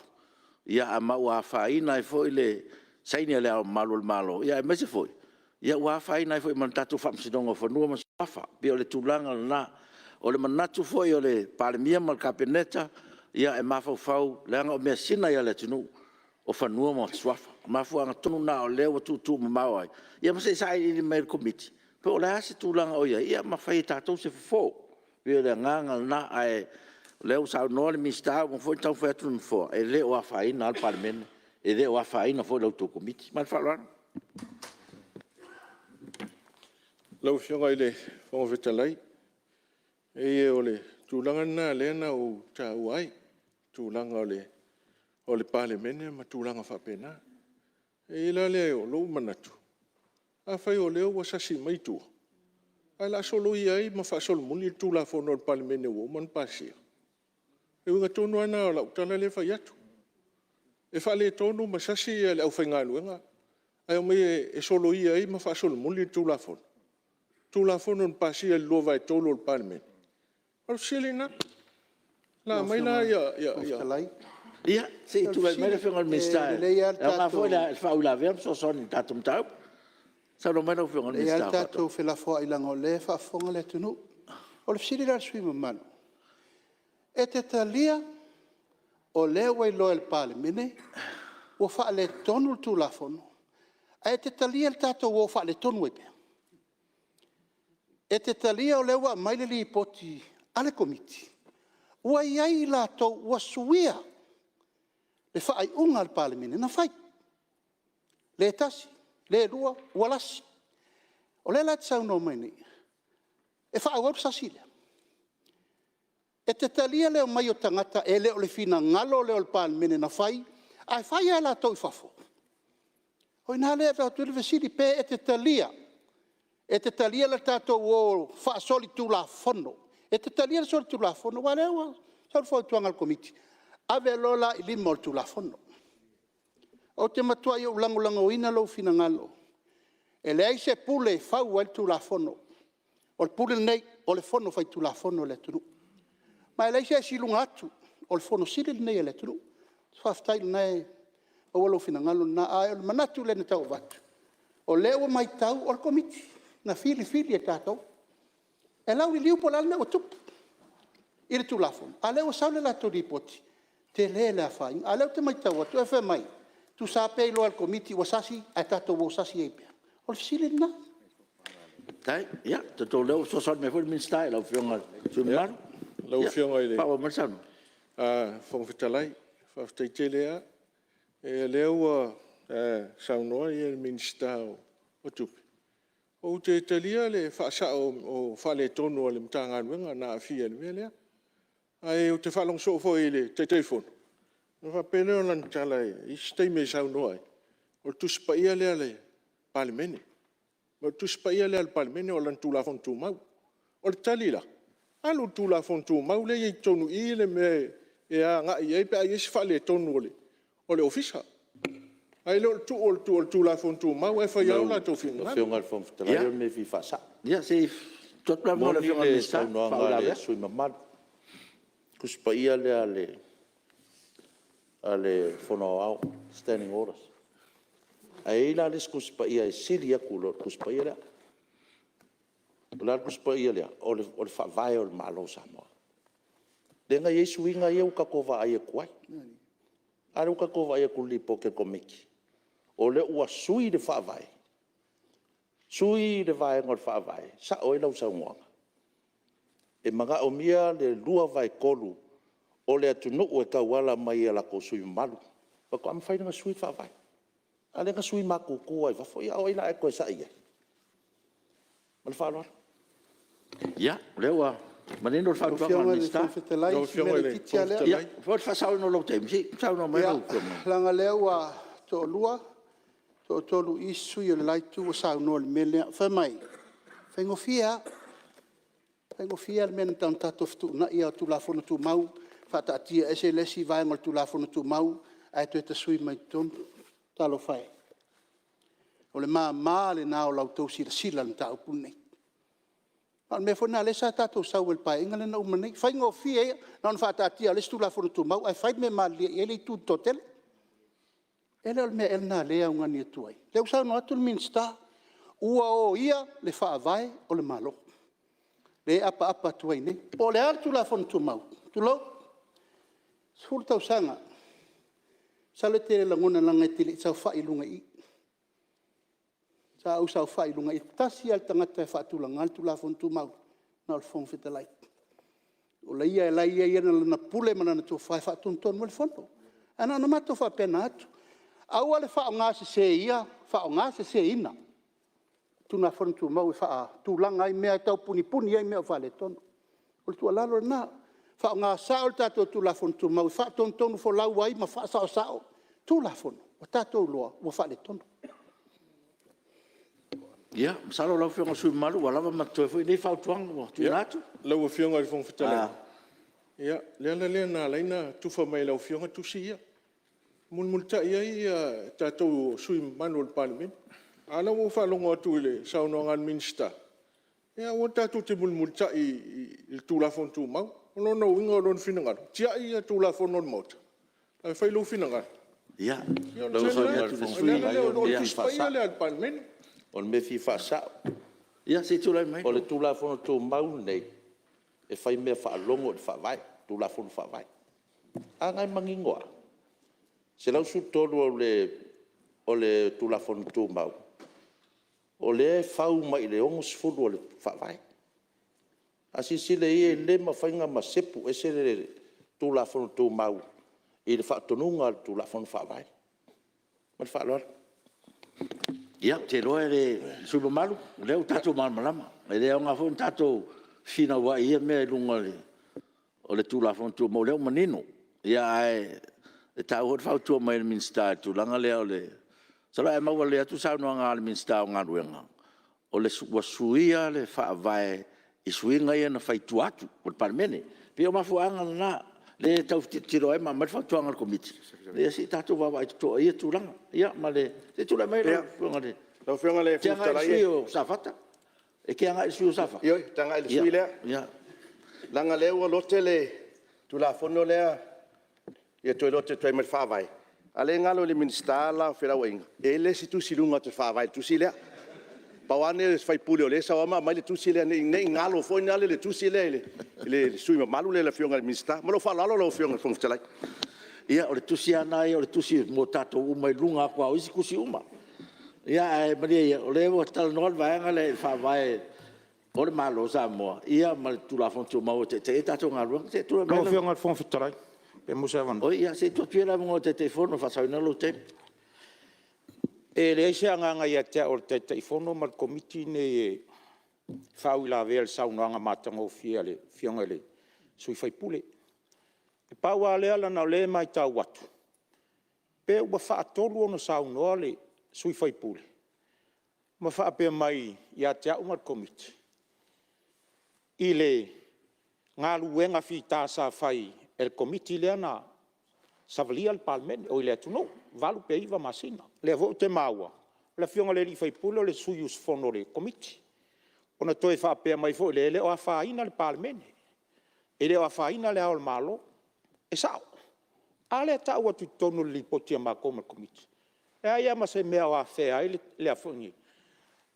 ia ama wa faina e fo le saini le malo ia me se fo ia wa faina fo man tatu fam sidongo fo no ma safa bi le tulanga na o le manatu fo o le Palemia mal kapeneta ia e mafau langa o mea sina ia le tunu o fanua mo swafa mafu anga tonu na o leo tu mamau ai ia ma se sai i mai komiti pe o le ase tu langa o ia ma fai tatou se fo ia le nganga na ai leo sa no le mista mo foi tau foi tu fo e le o afai na al Palemene e le o afai na fo le tu komiti ma fa lan Lau fionga i le whonga whetalai. E o le tūlanga nā lena o tā uai. Tūlanga o le Palemene ma tūlanga whapena. E la lea o lou manatu. A whai o leo wa sasi mai tua. Ai la solo i ai ma wha solo muni tūla whono le Palemene o man pasia. E winga tonu ana o lau tala le whai atu. E wha le tonu ma sasi e le au whainga luenga. Ai o me e solo i ai ma wha solo muni tūla whono. Tūla whono le pasia le lova e tolo le Palemene. Al sili na. La mai la ia se tu vai mere fenga mista ma foi la fa ula vem so son tatum tau sa no meno fenga mista ia tatu fe la fo ila ngole fa fonga le tunu o le sili la sui man e te talia o le wai lo el Palemene o fa le tonu tu la fono e te talia tatu o fa le tonu e te talia o le wa mai le li poti ale komiti ua iai la to ua suia le fai unga al Palemene na fai le tasi le rua ua lasi o le la tsau no meni e fai ua sasile e te talia leo mai o tangata e leo le fina ngalo leo al Palemene na fai ai fai a la to i fafo hoi na le fa tu le vesili pe e te talia le tato o fa soli tu la fono e te talia soli tu la fono wa leo sal fo tu al komiti ave lola i limo tu la fono o te matua i lango ina lo fina ngalo e le se pule fa u tu la fono o le pule nei o le fono fa tu la fono le tu ma le se silunga atu o le fono sile nei le tu fa stai nei o lo fina ngalo na ai o manatu le tau vat o leo mai tau o komiti na fili e tato e lau li liu po la o tup il tu la fono ale o sa le la to ripoti te le la fai ale te mai tau tu fe mai tu sa pe lo al komiti o sasi a tato o sasi e pe o sile na tai ia to leo so son me foi min style of fionga tu mar lau fionga i le. pa o marsano Whonga whetalai. Whaftai te lea. E leo saunoa i e minsta o tupi. O te talia le whaasa o whale tonu o le mtanga nuenga na awhia le mea lea. Ai o te whalong sofo i le te teifono. No whapene o lan tala i stei me saunoa i. O tuspa ia lea le Palemene. O tuspa ia lea le Palemene o lan tula fon tu mau. O le talila. Alu tula fon tu mau le i tonu i le me e a nga i eipe a isi whale tonu o le ofisa. Ai lo tu la fon tu mau e fa ia la to fin. Fionga fon tala yo me fi fasa. ia se tot la mo le fionga le mista no pa ngale sui mamad. Kuspa ia le ale fono au standing orders. Ai la les kuspa ia silia kulo kuspa ia. La kuspa ia le o le fa vai o malo Samoa. Denga Yesu inga ia uka kova ai kwai. Ara uka kova ai kulipo ke komiki. O le ua sui de fa vai. Sui de vai ngor fa vai. Sa o ila usa ngoanga. E maga o mia le lua vai kolu. O le atunu o e kawala mai ala ko sui malu. Pa ko am faina sui fa vai. Ale nga sui makuku ai fa fo ia o ila e ko sa ia. Mal fa lo. ia lewa maneno fa fa Fionga le mista fonfetalai, Lau fionga mele le kitia lea. fonfetalai. ia for fa sa no lo tem si sa no mai Ia, no langa leo a to lua, to tolu isu i o le laitu o sa no le mele, fa mai. Fengofia, Pengo fia men tan tato ftu na ia tu la fono tu mau fata tia ese lesi vai ngol tu la fono tu mau ai tu te sui mai ton talo fai. O le ma le na o lau tau sila ta upune. Al me fona le sa tato sa wel pai ngale na umane fai ngo fia na fata tia le tu la fono tu mau ai fai me ma le ele tu totel. Ele al me el na le un ani tuai. Le usa no atul minsta ua o ia le fa vai o le malo. Le apa tuai ne. O le artu la fon tu mau. Tu lo. Sul tau sanga. Sale te la ngona langa tili sa fa ilunga i. Sa usa fa ilunga i tasi al tangata fa tu langa tu la fon tu mau. Na al fon fita lai. O la ia na pule mana na tu fa ton mo le fondo. Ana na mato fa pena atu. Au le fa nga se ia, fa nga se ina. Tuna fon tu mau fa tu langa i mea tau puni ai mea vale ton. O tu alalo na fa nga sao tato tu la fon tu mau fa ton fo lau ai ma fa sao. Tu la fon. O tato loa o fa le ton. Ia, salo lau fionga sui malu wala ma to foi nei fa tuang tu natu. Lau fionga i fong fitala. Ia, le na laina tu fa mai lau fionga tu sia. Multa ia tato sui manual Palemene. Ana mo fa longo tu le saunangan minsta. Ya o tato te multa i tu la fon tu mau. No ingo don finanga. Tia ia tu la fon non mot. Ai fai lo finanga. Ia. Lau fa ia fong fitala. Ia fa le Palemene. On me fi fa sa. Ia se tu lai mai. O le tu la fon tu mau nei. E fai me fa longo fa vai. Tu la fon fa vai. Anga mangingoa. Se lau su tolu o le tu la fon tu mau. O le fau mai le ongos fulu o le whawai. Asisi le ie le mawhainga masepu e se le tu la fon tu mau. I le whaatonunga tu la fon whawai. Ma le whaalora. Ia, te roa le suba malu. Leo tato malama. E leo ngā fon tato fina wa ia mea lunga le. O le tu la fon tu mau leo manino. Ia ai... E tau hot fau tua mai le minsta tu langa leo le. Sala e maua le atu sau noa ngā le minsta o ngā ruenga. O le suia le wha vai i suinga ia na whai tu atu. O le Palemene. Pio mafuanga na le tau tiro e ma mai fau tuanga le komiti. Le si tatu wawa i tutoa ia tu langa. Ia ma le. Te tula mai le. Lau whionga le futara ia. Te anga i sui o safata. E ke anga i sui o safa. Ioi, tanga i le sui lea. Ia. Langa leo lote le. Tu la fono lea. Ia toi lote toi mai whawai. Ale ngalo le minsta la whira wainga. E le si tu silunga te whawai tu silea. Pawane le whai pule o le sa wama mai le tu silea nei ngalo foi nale le tu silea le sui malu le la whionga le minsta. Malo whalalo lo whionga le whongtalai. Ia o le tusi ana ia o le tusi mo tato umai lunga kua o isi kusi uma. Ia e maria o le o tala noal vaenga le whawai o le malo Samoa. Ia ma le tula fontu mau te tato ngā ruang. Te tula Lo whionga le whongtalai. Pe musa van. O ia se tu pira mo te telefono fa sa no te. E le se anga ia te o te telefono mal komiti ne fau la vel sau no anga matango fiale fionga le sui fai pule. E paua le ala na le mai tau watu. Pe ua fa tolu no sau no le sui fai pule. Ma fa pe mai ia te au mal komiti. Ile ngalu wenga fi ta sa fai el komiti le ana savalia al Palemene o ile tu no valu pe iva masina le vo te maua le fionga le fai pulo le suyus fono le komiti ona toi fa pe mai fo le o fa ina al Palemene ele o fa ina le al malo e sao ale ta o tu tono li potia ma como komiti e ai ma se me o fe ai le afoni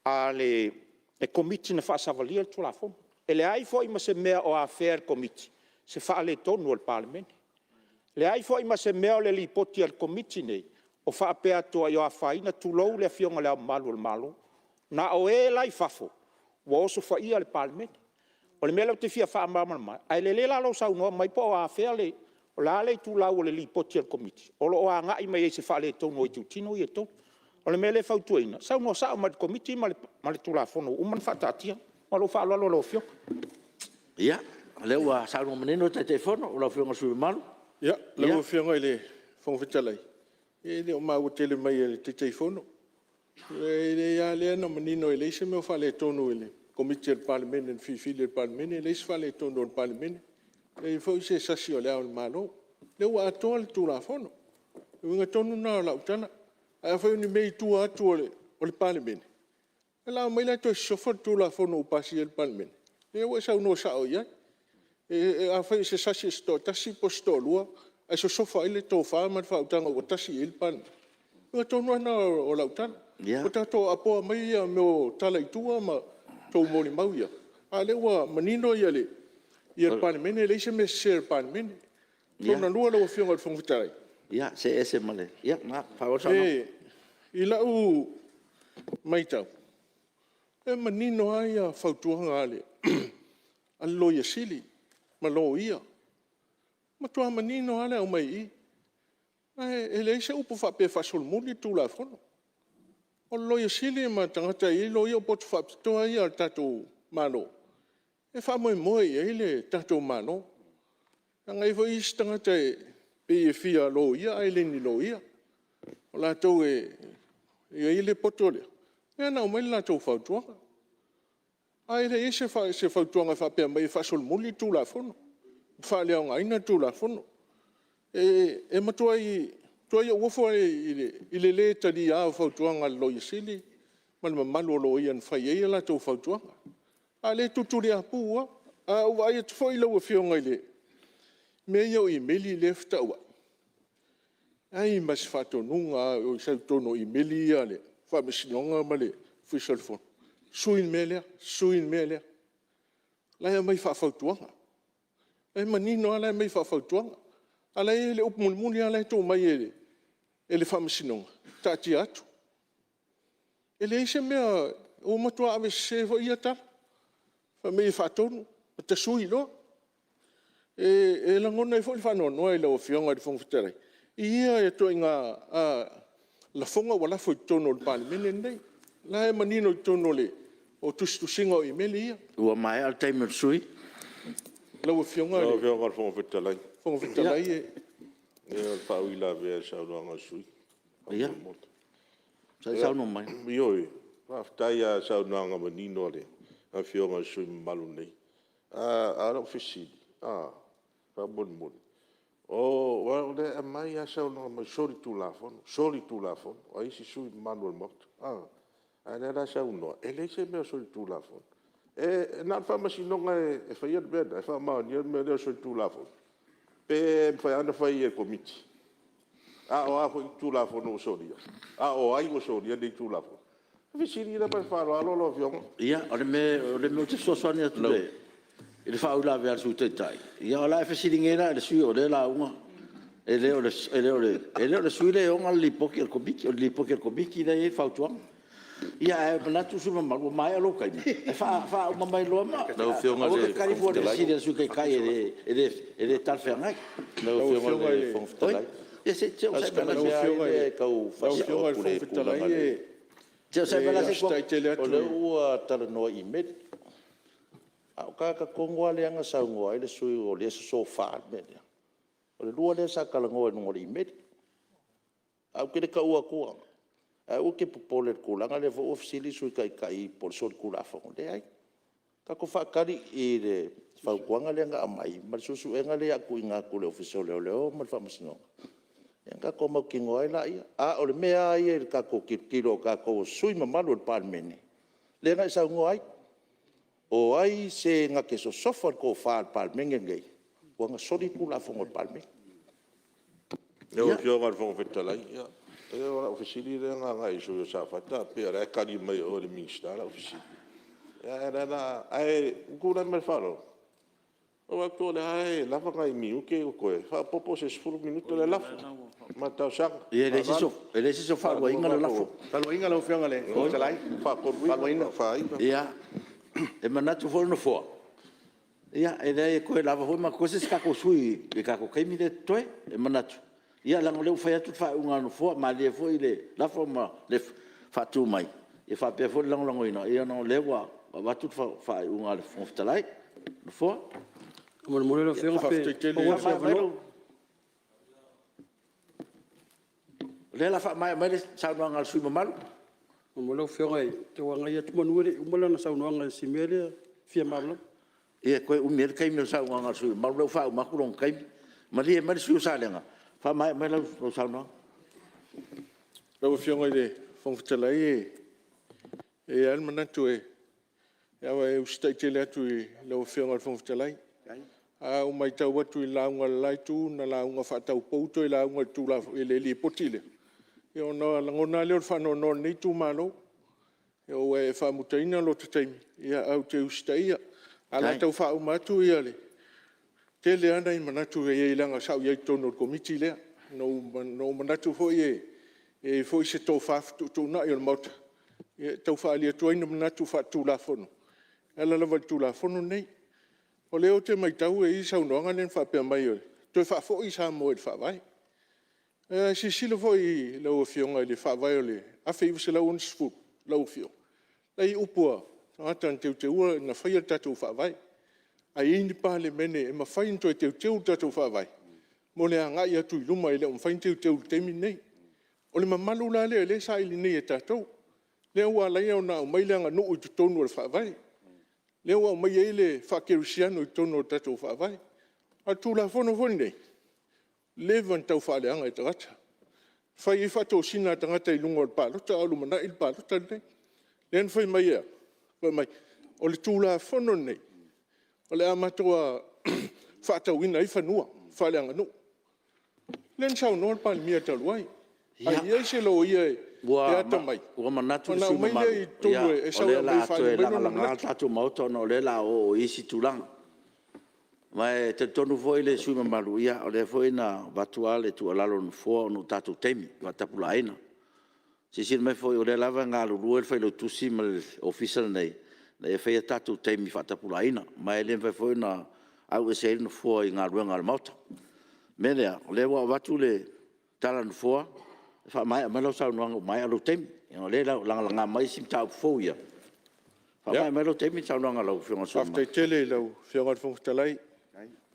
ale e komiti na fa savalia tu la fono ele ai fo ma se me o fe al komiti se fa le tonu al Palemene. Le ai foi ma se meo le li poti al komiti nei. O fa pe ato yo afaina tu lou le fionga le malu al malo. Na o e lai fafo. Wo so fa ia al Palemene. O le melo te fia fa mama mai. Ai le la lo sa no mai po a fe le. O la le tu lau le li poti al komiti. O lo anga i mai se fa le tonu i tu tino i to. O le mele fa tuina. Sa no sa ma komiti ma le tu la fono. O man fa tatia. Ma lo fa lo fio. Ia. Le ua sa no menino te telefono o la fionga sui malu. Ia, le ua fionga ile fong fitalai. E le o mau mai te telefono. Le ia le no menino ile se me fa le tonu ile. komiti le Palemene, fifi le Palemene, le isfale tono le Palemene. E foi se sasi o le au malo. Le wa atoa le tula fono. E winga tonu na la utana. A foi ni mei tua atu o le Palemene. E la mai la to sofa tula fono o pasi le Palemene. E wa sa no sa o ia. E a foi se sasi sto tasi posto lua. E so sofa ile to fa ma fa utanga o tasi il pan. Winga tonu na o la utana. O tato apo mai ia me o tala itua ma to moni mau ia. A le wa manino ia le. Ia le Palemene, le se me se le Palemene. Tona lua la fionga le Fonotaga. Ia, se ese male. Ia, nga, whaua sana. I lau mai tau. E manino ai a whautuanga ale. A loia sili, ma lo ia. Ma tua manino ale au mai i. E le se upo whape whasol muli tu la fono. O loia sili ma tangata i loia upo tu whapitoa ia tatou mano. E whamoe moe e le tatou mano. Nanga i fo istanga te pe e fia lo ia, ai le ni lo ia. O la tau e le potole. E ana o mai la tau whautuanga. Ai le se whautuanga whapea mai whasol muli tu la fono. Whalea o ngaina tu la fono. E matua i uofo i le tadi a whautuanga lo i sili. Malma malu lo ia whai e la tau whautuanga. A le tuturi a pua, a ua ai atu foi lau a whionga i le. Me iau i meli lefta ua. Ai mas whatonunga o i sau tono i meli ia le. Whamesinonga ma le official phone. Suin melea. Lai a mai whawhautuanga. Lai manino a lai mai whawhautuanga. A lai le upmulmuni a lai tō mai e le whamesinonga. Tati atu. E le ise mea o matua ave se fo ia tala. Me fatonu te sui lo e la ngona i fo fano no e lo fionga di Fonotaga ia e to inga la fonga wala fo tono le Palemene nei la e manino tono le o tu singo i melia ua mai al time sui lo fionga Lo fionga Fonotaga e fa uila ve sa no sui. ia sa no mai Yo fa taia sa no nga manino le. A fionga sui malu nei. A ro fisi. Fa bon. O wa le mai a sa no ma sori tu la fon. Ai si sui malu mort. A le sa no. Ele se me sori tu la fon. E na fa ma si no e fa ia bed. E fa ma ni me sori tu la fon. Pe fa ana fa ia komiti. O fa tu la fon o sori. O ai o sori de tu la fon. Visiri da per farlo lo fiong. ia o le me te sosoani atu le i le whaula vea su te tai ia o la e whesiringera e le sui o le la unga e le o le sui le onga li poki al komiki le e whautuanga ia e manatu su mamalu mai alo kai e wha uma mai loa ma Nau fionga le kari fua le siri su kai e le talwhengai Nau fionga le Fonotaga. ia se te o sai Nau fionga le Fonotaga e te o sai bala se stai tele O le atu. ua tala noa i meri. A o kaka kongoa le anga sa ngoa i le sui o le so wha meri. O le lua le sa kala ngoa nungo i meri. A o kere ka ua kua. A o ke popole kulanga le vo ofisili sui kai por so kula fongo le ai. Ka ko whakari i le whaukuanga le anga amai. Ma susu enga le aku inga kule ofisio leo ma whamasino. Nga ko mau ki ngoai la ia. O le mea ia ka ko kilo ka ko sui mamalu le Palemene. Le ngai sa ngoai. O ai se nga ke so sofa ko fa le Palemene ngai. Wa nga sori ku la fongo le Palemene. Nau fionga le Fonotaga. E ora ofisili le nga iso sa fata pe ara kari mai o le minister la ofisili. Era ai kura me falo. O akto le ai la fa ngai mi uke ko e fa popo se 10 minuto le lafu. Ma tau sa. ia le siso whaua inga le lafo Talo inga lo fionga le. O talai. Fa ko fa ia e manatu fo no fo ia e dai ko lava ho ma ko se ska ko sui e ka ko kaimi le toe e manatu ia la ngole fa tu fa unga no fo ma le fo ile la fo ma le fa tu mai e fa pe fo lang lang ina ia no le wa tu fa unga le fo talai no fo Mo le lo fionga pe. le la fa mai le sa no ngal sui mamal Mo lo fionga te wanga ia tumo nuere umola na sau noanga simele fia mamla. Ia koe umir kai me sa nga su ma lo fa ma ku kai ma li ma su sa lenga fa mai lo sa no Lau fionga le whangwhitalai e almana tu e awa e ustai te lea tu i lau fionga le whangwhitalai. A o mai tau atu i launga lai tu na launga whatau pouto i launga tu la e le li potile. E o na langona leo whano no nei tu malo. E o e whamutaina lo te taimi. Ia au te ustai ia. Ala tau whao matu ia le. Te lea nei manatu e ilanga sau iei tono komiti lea. No manatu fo e foi se tau whaftu tu na i o mauta. E tau whaali atu aina manatu whatu la fono. Ala lava tu la fono nei. O leo te mai tau e i sau noanga nen whapea mai oi. Toi whafo i sa mo e whawai. Si sila fo i lau fionga i le whawai o le. A whi se lau unsfu, lau fio. Lei upua, atan te ua na whaia tatu whawai. A ini Palemene e ma whain toi te tatu whawai. Mo le ngai atu i luma i le whain te temi nei. O le mamalu la le sa ili nei e tatou. Le ua lai au na mai leanga nuu i tutonu le whawai. Le ua mai eile whakerusiano i tono o tatou whawai. A tu la fono foni nei. Levan tau whaaleanga i tangata. Whai i whato sina tangata i lunga o pālota, alu mana i pālota nei. Len whai mai ea. Whai mai. O le tu la fono nei. O le amatoa whatau ina i whanua. Whaaleanga nu. Len sau noa Palemene taluai. Ai ai se lo ia e ata mai. Ua manatu Ona su mai ma. le tolu e sau le mai la whai to e mai la no la tatu mauta no le la o isi tulang. Mai te tonu foi le su ma malu ia o le foi na batuale tu alalo no fo no tatu temi va tapulaina. Si mai foi o le lava nga lu el foi lo tusi mal official nei. Le foi tatu temi va tapulaina. Mai le foi na au e se no fo i nga ruanga al mauta. Mele le wa batule talan fo fa mai ma lo sa no mai alo temi. O le la mai sim tau fo ia. Fa mai ma lo temi sa no nga lo fo so. After tele lau fionga whangtalai.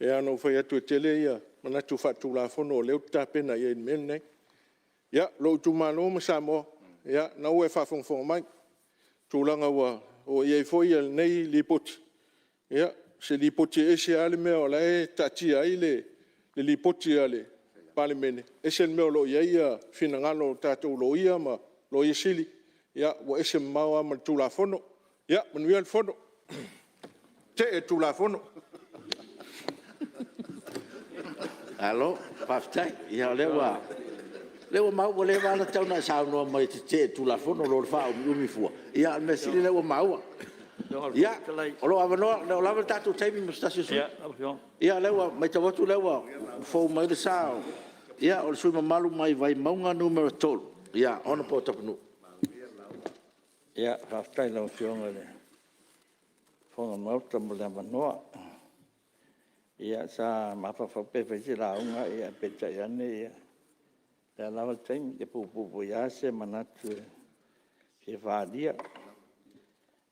E ano whai atu tele ia. Manatu whatu la fono o leo tapena ia in men nei. Ia, lo tu mano ma Samoa. Ia, na ue whawhongwhonga mai. Tūlanga wa o iei foi al nei lipoti. Ia, se lipoti e se ale mea o la e tati ai le lipoti ale Palemene. E se mea lo iei a finangalo tātou lo ia ma lo ia sili. Ia, wa e se maua ma tūla fono. Ia, manuia al fono. Te e tūla fono. Alo, paftai, ia lewa. Lewa mau lewa na tau na sa no mai te tu la fono lo fa o mi fu. Ia me sili lewa mau. Ia, lo avano, lo lava tatu temi mo stasio. Ia lewa mai te watu lewa fo mai de sa. Ia o su malu mai vai maunga numero 12. Ia ona po tapunu. Ia paftai lo fionga le. Fonga mau tamu le manoa. Ia sa mafafape fesi la unga ia pecha iane ia. Ia lava taimi e pupu ia se manatu e vadia.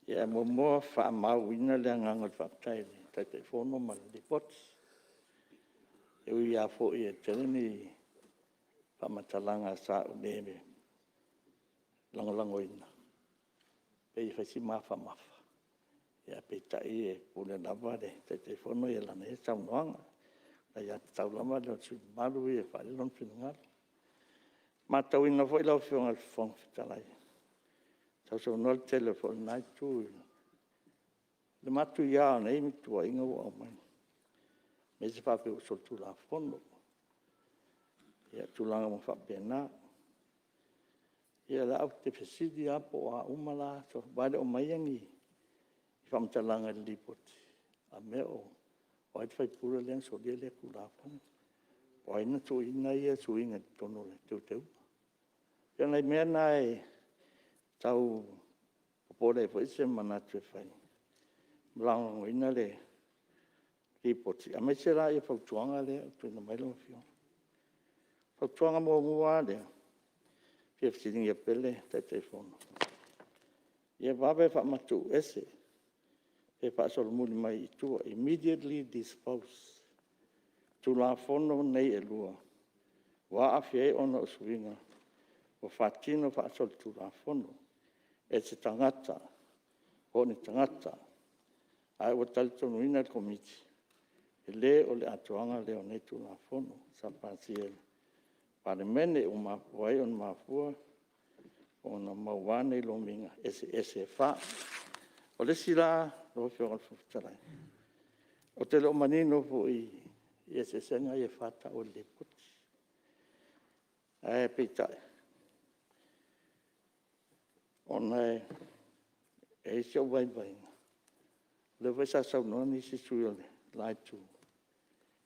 Ia momoa wha mau ina le ngangal whaptai le. Tai fono ma le pots. E ui a fo ia teleni whamatalanga sa uneme. Langolango ina. Pei fesi mafa. Ia peta i e pule lava de te fono ia lana e tau noanga. Ia tau lama leo tui malu i e whare lon whiningal. Ma tau ina fo i lau whionga le whong whitalai. Tau so nol telefon nai tū. Le matu ia nei mi tua inga wa mai. Me se whape o sol tū la fono. Ia tūlanga mo whapena. Ia la au te pesidi apo a umala. So wale o maiangi. Whamtalanga lipoti. A meo. O ai whai pura leang so lia lea kūrāpana. O ai na tō ina ia tō inga tono le teu. Ia nei mea nai tau popore po ise manatu e whai. Mlango ina le lipoti. A mei se rā ia whautuanga lea tuina mailo whio. Whautuanga mō mua lea. Pia whitiringi a pele tai whono. Ia wawe whamatu ese. E pasol muli mai i tua, immediately dispose. Tu la fono nei e lua. Wa afie ona o suinga. O fatino pasol tu la fono. e se tangata, o ni tangata, ai o tali tonu ina komiti, e le o le atuanga leo nei tu la fono, sa pasiele. Palemene o mafua e o mafua, o na mauane lo minga, ese fa. O le sila, lo fio al fuftarai. O te lo manino po i ese senga e fata o le puti. Ai pitai. O nei, e se o vai vai. Le vesa sa no ni si suyo le, lai tu.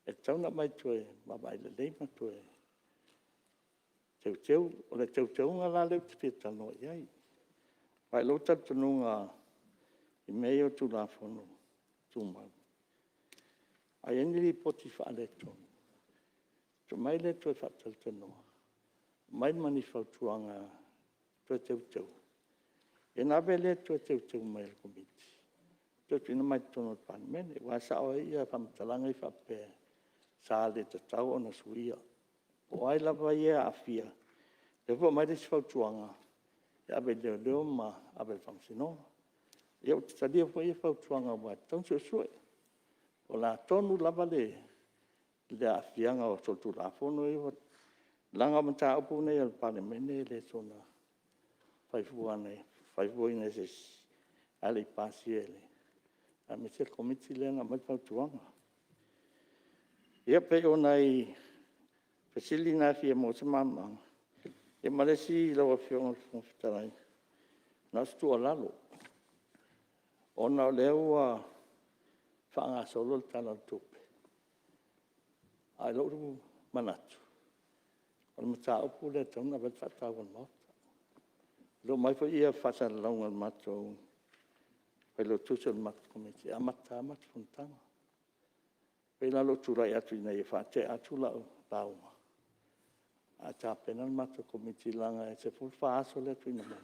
E tau na mai tu e, mabai le leima tu e. Teu, o le teu nga la le pita no iai. Pai lo tatu nunga i mei o tu la fono, tu mau. Ai eni li poti wha le tonu. Tu mai le tu e whatal te noa. Mai mani whautuanga tu e teu. E nawe le tu e teu mai le komiti. Tu e pina mai tono Palemene. Wa sa o ia whamtalanga i whape. Sa le te tau o na suia. O ai lava ia a fia. Te po mai le si whautuanga. E abe leo ma abe whamsinoa. Ia o te tadia po ia whautuanga wa tau sue. O la tonu lava le a fianga o sotu la fono e wa langa mata upu nei al Palemene le sona faifua ina se ale pasi ele. A me se komiti le na mai whautuanga. Ia pe o nei pesili na fia mo se mamang. E maresi lawa fionga fitarai. Na stu alalo. Ona o leo a whaanga solo le tana tupe. Ai loru manatu. O mata upu le tauna bet whatawa mauta. Lo mai fo ia whata launga mato. Pai lo tusa le matu komiti. Amata funtanga. Pai la lo turai atu ina i whate atu lau launga. A tāpena le matu komiti langa e se fulfa aso le atu ina mai.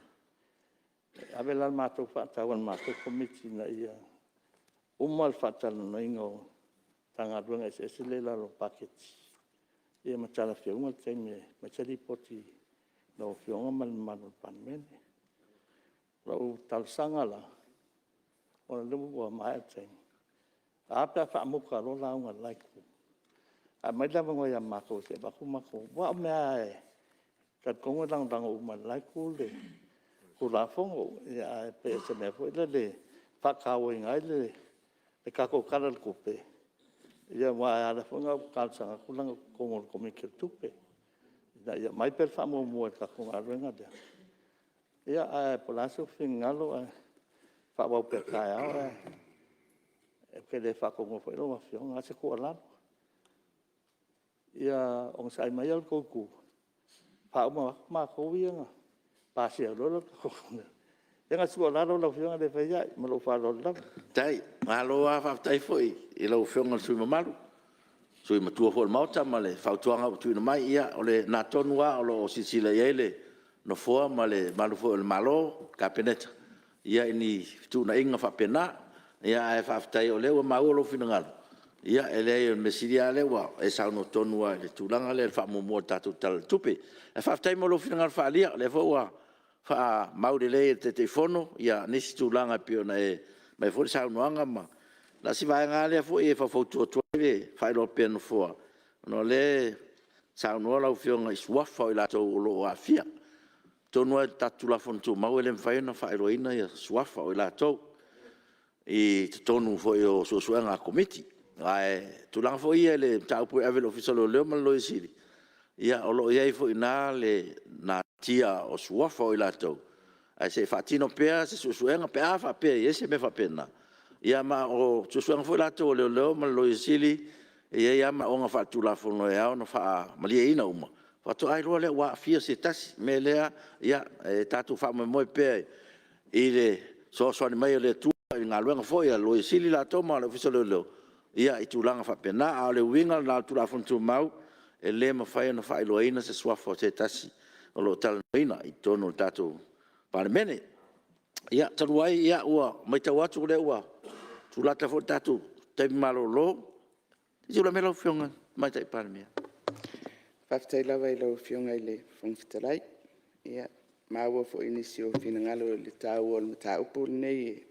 Ave la matu whatawa le matu komiti na ia. Umal fatal no ingo tanga ruanga se le la lo paketi. Ia matala fiunga teme matali poti no fiunga man Palemene. Lau talsanga la. Ona lumu wa mai teng. Apa fa muka lo la unga laiku. A mai la ngo ya mako se ba ku mako. Wa mai ka kongo dang uma laiku le. Ku la fongo ya pe se me foi le fa ka wo ngai le. E kako kala le kupe. Ia wa ala fonga kalsanga kulanga kongo komike tupe. Ia mai per fa mo ka kongo arenga dia. Ia a polaso fingalo fa wa per ka e ke le fa kongo foi lo fionga se ko ala. Ia on sai mai al koku. Fa ma ko wianga. Pa se lo ko. Ia sua la lo fionga de fa ia mo lo fa lo la. Tai, malo a whaftai foi, i lau whionga sui mamaru. Sui matua fo le mauta, ma le whautuanga o tuina mai ia, o le nā tonua o lo sisila iele, no fua ma le malu fo le malo, ka peneta. Ia ini tuna inga whapena, ia e whaftai o lewa mau lo whinangalo. Ia e lea me siria lewa, e sauno tonua le tūlanga le whamumua tatu tala tupe. E whaftai mo lo whinangalo whaalia, le fua wha maure le te fono, ia nisi tūlanga pio na e mai foi sa noanga ma la si vai ngale foi e fa foto e fai lo pen fo no le sa no la fionga is wa foi la to lo afia to no tatu la fonto ma ele fai na fai roina ia swa foi la to e to no foi o so suanga committee ai tu la foi ele tau pu ave official le ma lo isiri ia o lo ia foi na le na tia o swa foi la to ai se fatino pea se susuenga pea fa pe ese me fa pena ia ma o susuenga foi la to le ma lo isili ia ma onga fa tu la fono ia no fa mali ina uma fa to ai lo le wa fia se tas me le ia tatu fa mo pe ile so ni mai le tu nga luenga foi lo isili la to ma le fiso le ia i tu langa fa pena a le winga la tu la fono tu mau e le ma fa no fa lo ina se swa fo se tas o lo tal ina i tono tatu Palemene. Ia taruai ia ua mai tau atu le ua. Tu lata fo tatu te malo lo. Ti la melo fionga mai tai Palemene. Whaftai lawa i lau fionga i le whangwhitalai. Ia maua foʻi nisi o finagalo le tāua o le mataupu lenei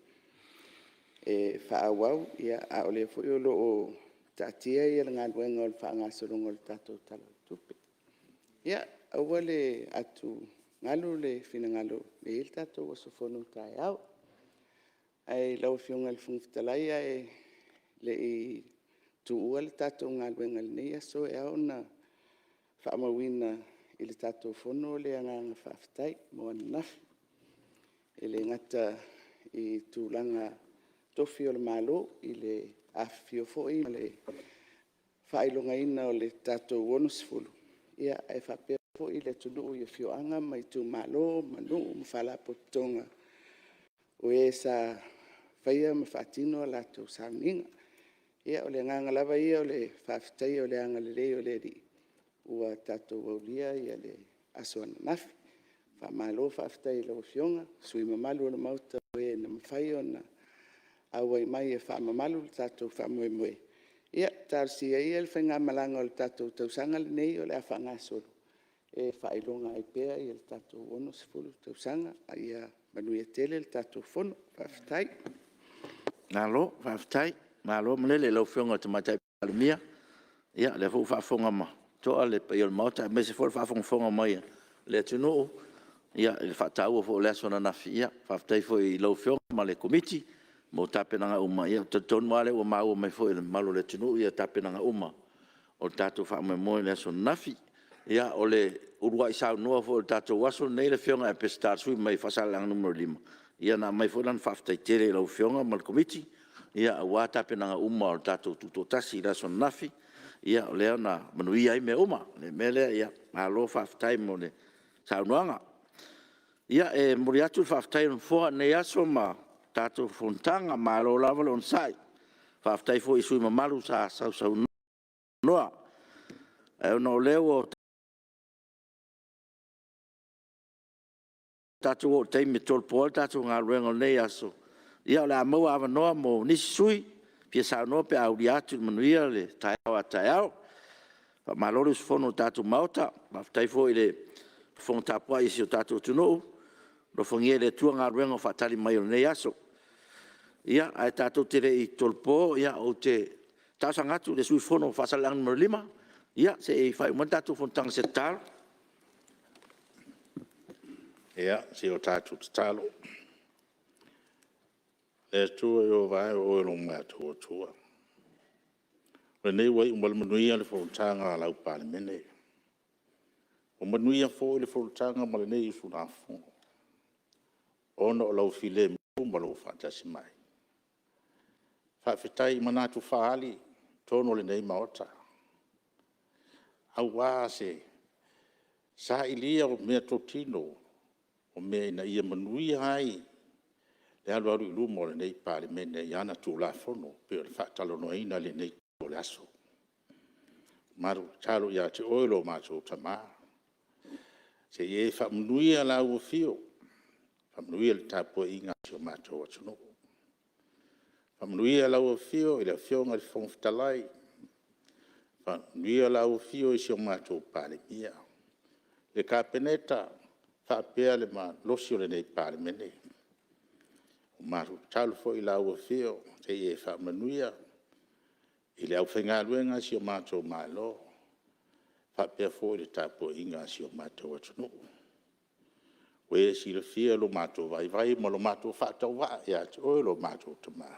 e faaauau ia a o lea foʻi o loo taatia ia le galuega o le faagasologa o le tatou tala tupe ia aua le atu galu le finagalo e le tatou asofono taeao ai lauafioga le fugafetalai ae leʻi tuua le tatou galuega lenei aso e ao na faamauina i le tatou fono o le agaga faafetai mo ananafi e le gata i tulaga tofi o le mālō i le afio foʻi ma le faailogaina o le tatou 60 ia e faapea foʻi le atunuu ia fioaga mai tumālō manuu ma faalapototoga o ē sa faia ma faatino a latou sauniga ia o le agaga lava ia o le faafetai o le aga lelei o le alii ua tatou aulia ia le aso ananafi faamālō faafetai lauafioga sui mamalu o le mauta o ē na mafai ona auai mai e faamamalu le tatou faamoemoe ia talosia ia le faigā malaga o le tatou tausaga lenei o le a faagasolo e faailoga ai pea ia le tatou 60 tausaga ia manuia tele le tatou fono faafetai Nalo, faafetai, malo malele lau fionga te matai palemia. Ia, le fo faafonga ma. Toa le pa il mauta, me se fo faafonga mai. Le tunu, ia, le faatau fo le sona na fia, faafetai fo i lau fionga ma le komiti, mo tape nanga uma. Ia, ton wale o mau mai fo i malo le tunu, ia tape nanga uma. O tatu fa me mo le sona na fi. Ia, o le urua isau noa fo le tatu waso nei le fionga e pestar sui mai fasalang numero 5. Ia na mai folan faafetai tere lau fionga ma le komiti. Ia wa tape nanga uma o tatou tutotasi la son nafi. Ia o lea na manuia ai me uma. Le mele ia alo faafetai mo le saunoanga. Ia e mori atu faafetai on foa nei aso ma tatou Fonotaga ma alo lava le on sai. Faafetai fo isui mamalu sa sau noa. E ona o leo o tatou o teimi tolpo tatou ngā ruenga nei aso. Ia o le amau awa noa mo nisi sui, pia sao noa pe auri atu manuia le taeao a taeao. Malore usfono tatou mauta, maftai fo i le Fonotapua isi o tatou tunuu, lo fongia le tua ngā ruenga o whatari mai o nei aso. Ia, ai tatou tere i tolpo, ia o te tausangatu le sui fono whasalang numero 5, ia, se e whai uman tatou Fonotaga se talo. Ia, se o tātou te talo. E tua i o vai o ero mea tua tua. Le nei wai umal manuia le Fonotaga a lau Palemene. O manuia fo le Fonotaga ma le nei isu na fo. Ona o lau file mou ma lau whatasi mai. Whawhetai manatu whaali tono le nei maota. Au wā se sa ilia o mea totino o mea ina ia manuia hai le alu alu ilu mo le nei Palemene iana tu la fono pe le whaatalo no ina le nei o le aso. Maru talo ia te oilo mātou tamā. Se ie whamunuia la ua fio. Whamunuia le tāpua inga si o mātou atuno. Whamunuia la ua fio i le fionga le whongwhitalai. Whamunuia la ua fio i si o mātou Palemia. Le kāpeneta whaapea le ma losi o le nei Palemene. Maru talo fo i la ua fio, te ie whaamanuia, i le au whainga luenga si o mātou maelo, whapea fo i le tāpua inga si o mātou atunu. Wea si le fia lo mātou vai, ma lo mātou whaatau wa, ia te oe lo mātou tama.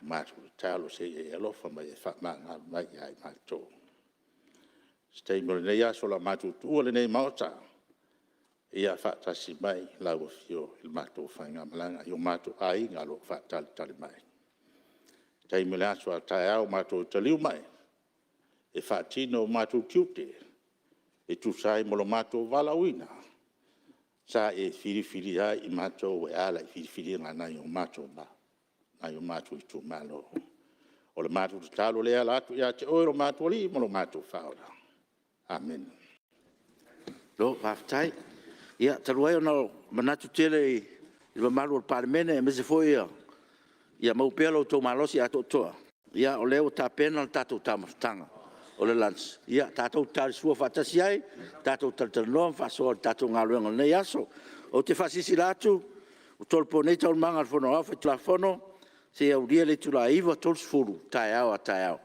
Mātou talo se e alofa mai e whaamanga mai ai mātou. Stei mo le nei aso la mātou tua le nei maota, ia whaatasi mai lau fio il mātou whainga malanga i o mātou ai ngā lo whaatali mai. Tai me le aso a tae au mātou taliu mai, e whaatino mātou tiute, e tūsai mo lo mātou walauina, sa e whiriwhiri ai i mātou e ala i whiriwhiri ngā nai o mātou ba, nai o mātou i tū malo. O le mātou te talo lea latu ia te oero mātou li mo lo mātou whaora. Amen. Lo, whaftai. Ia, taruai ona manatu tele i malu o Palemene, e mese foi ia. Ia maupea lo tō malosi a toa. Ia o leo tā pena le tātou tāmafutanga. o le lunch. Ia, tātou tāre sua whatasi ai, tātou talanoa, whasoa tātou ngā luenga nei aso. O te whasisi lātu, o tolpo nei tau manga whono au, whaitula whono, se au ria le tula iwa tolsfuru, tae au a tae au.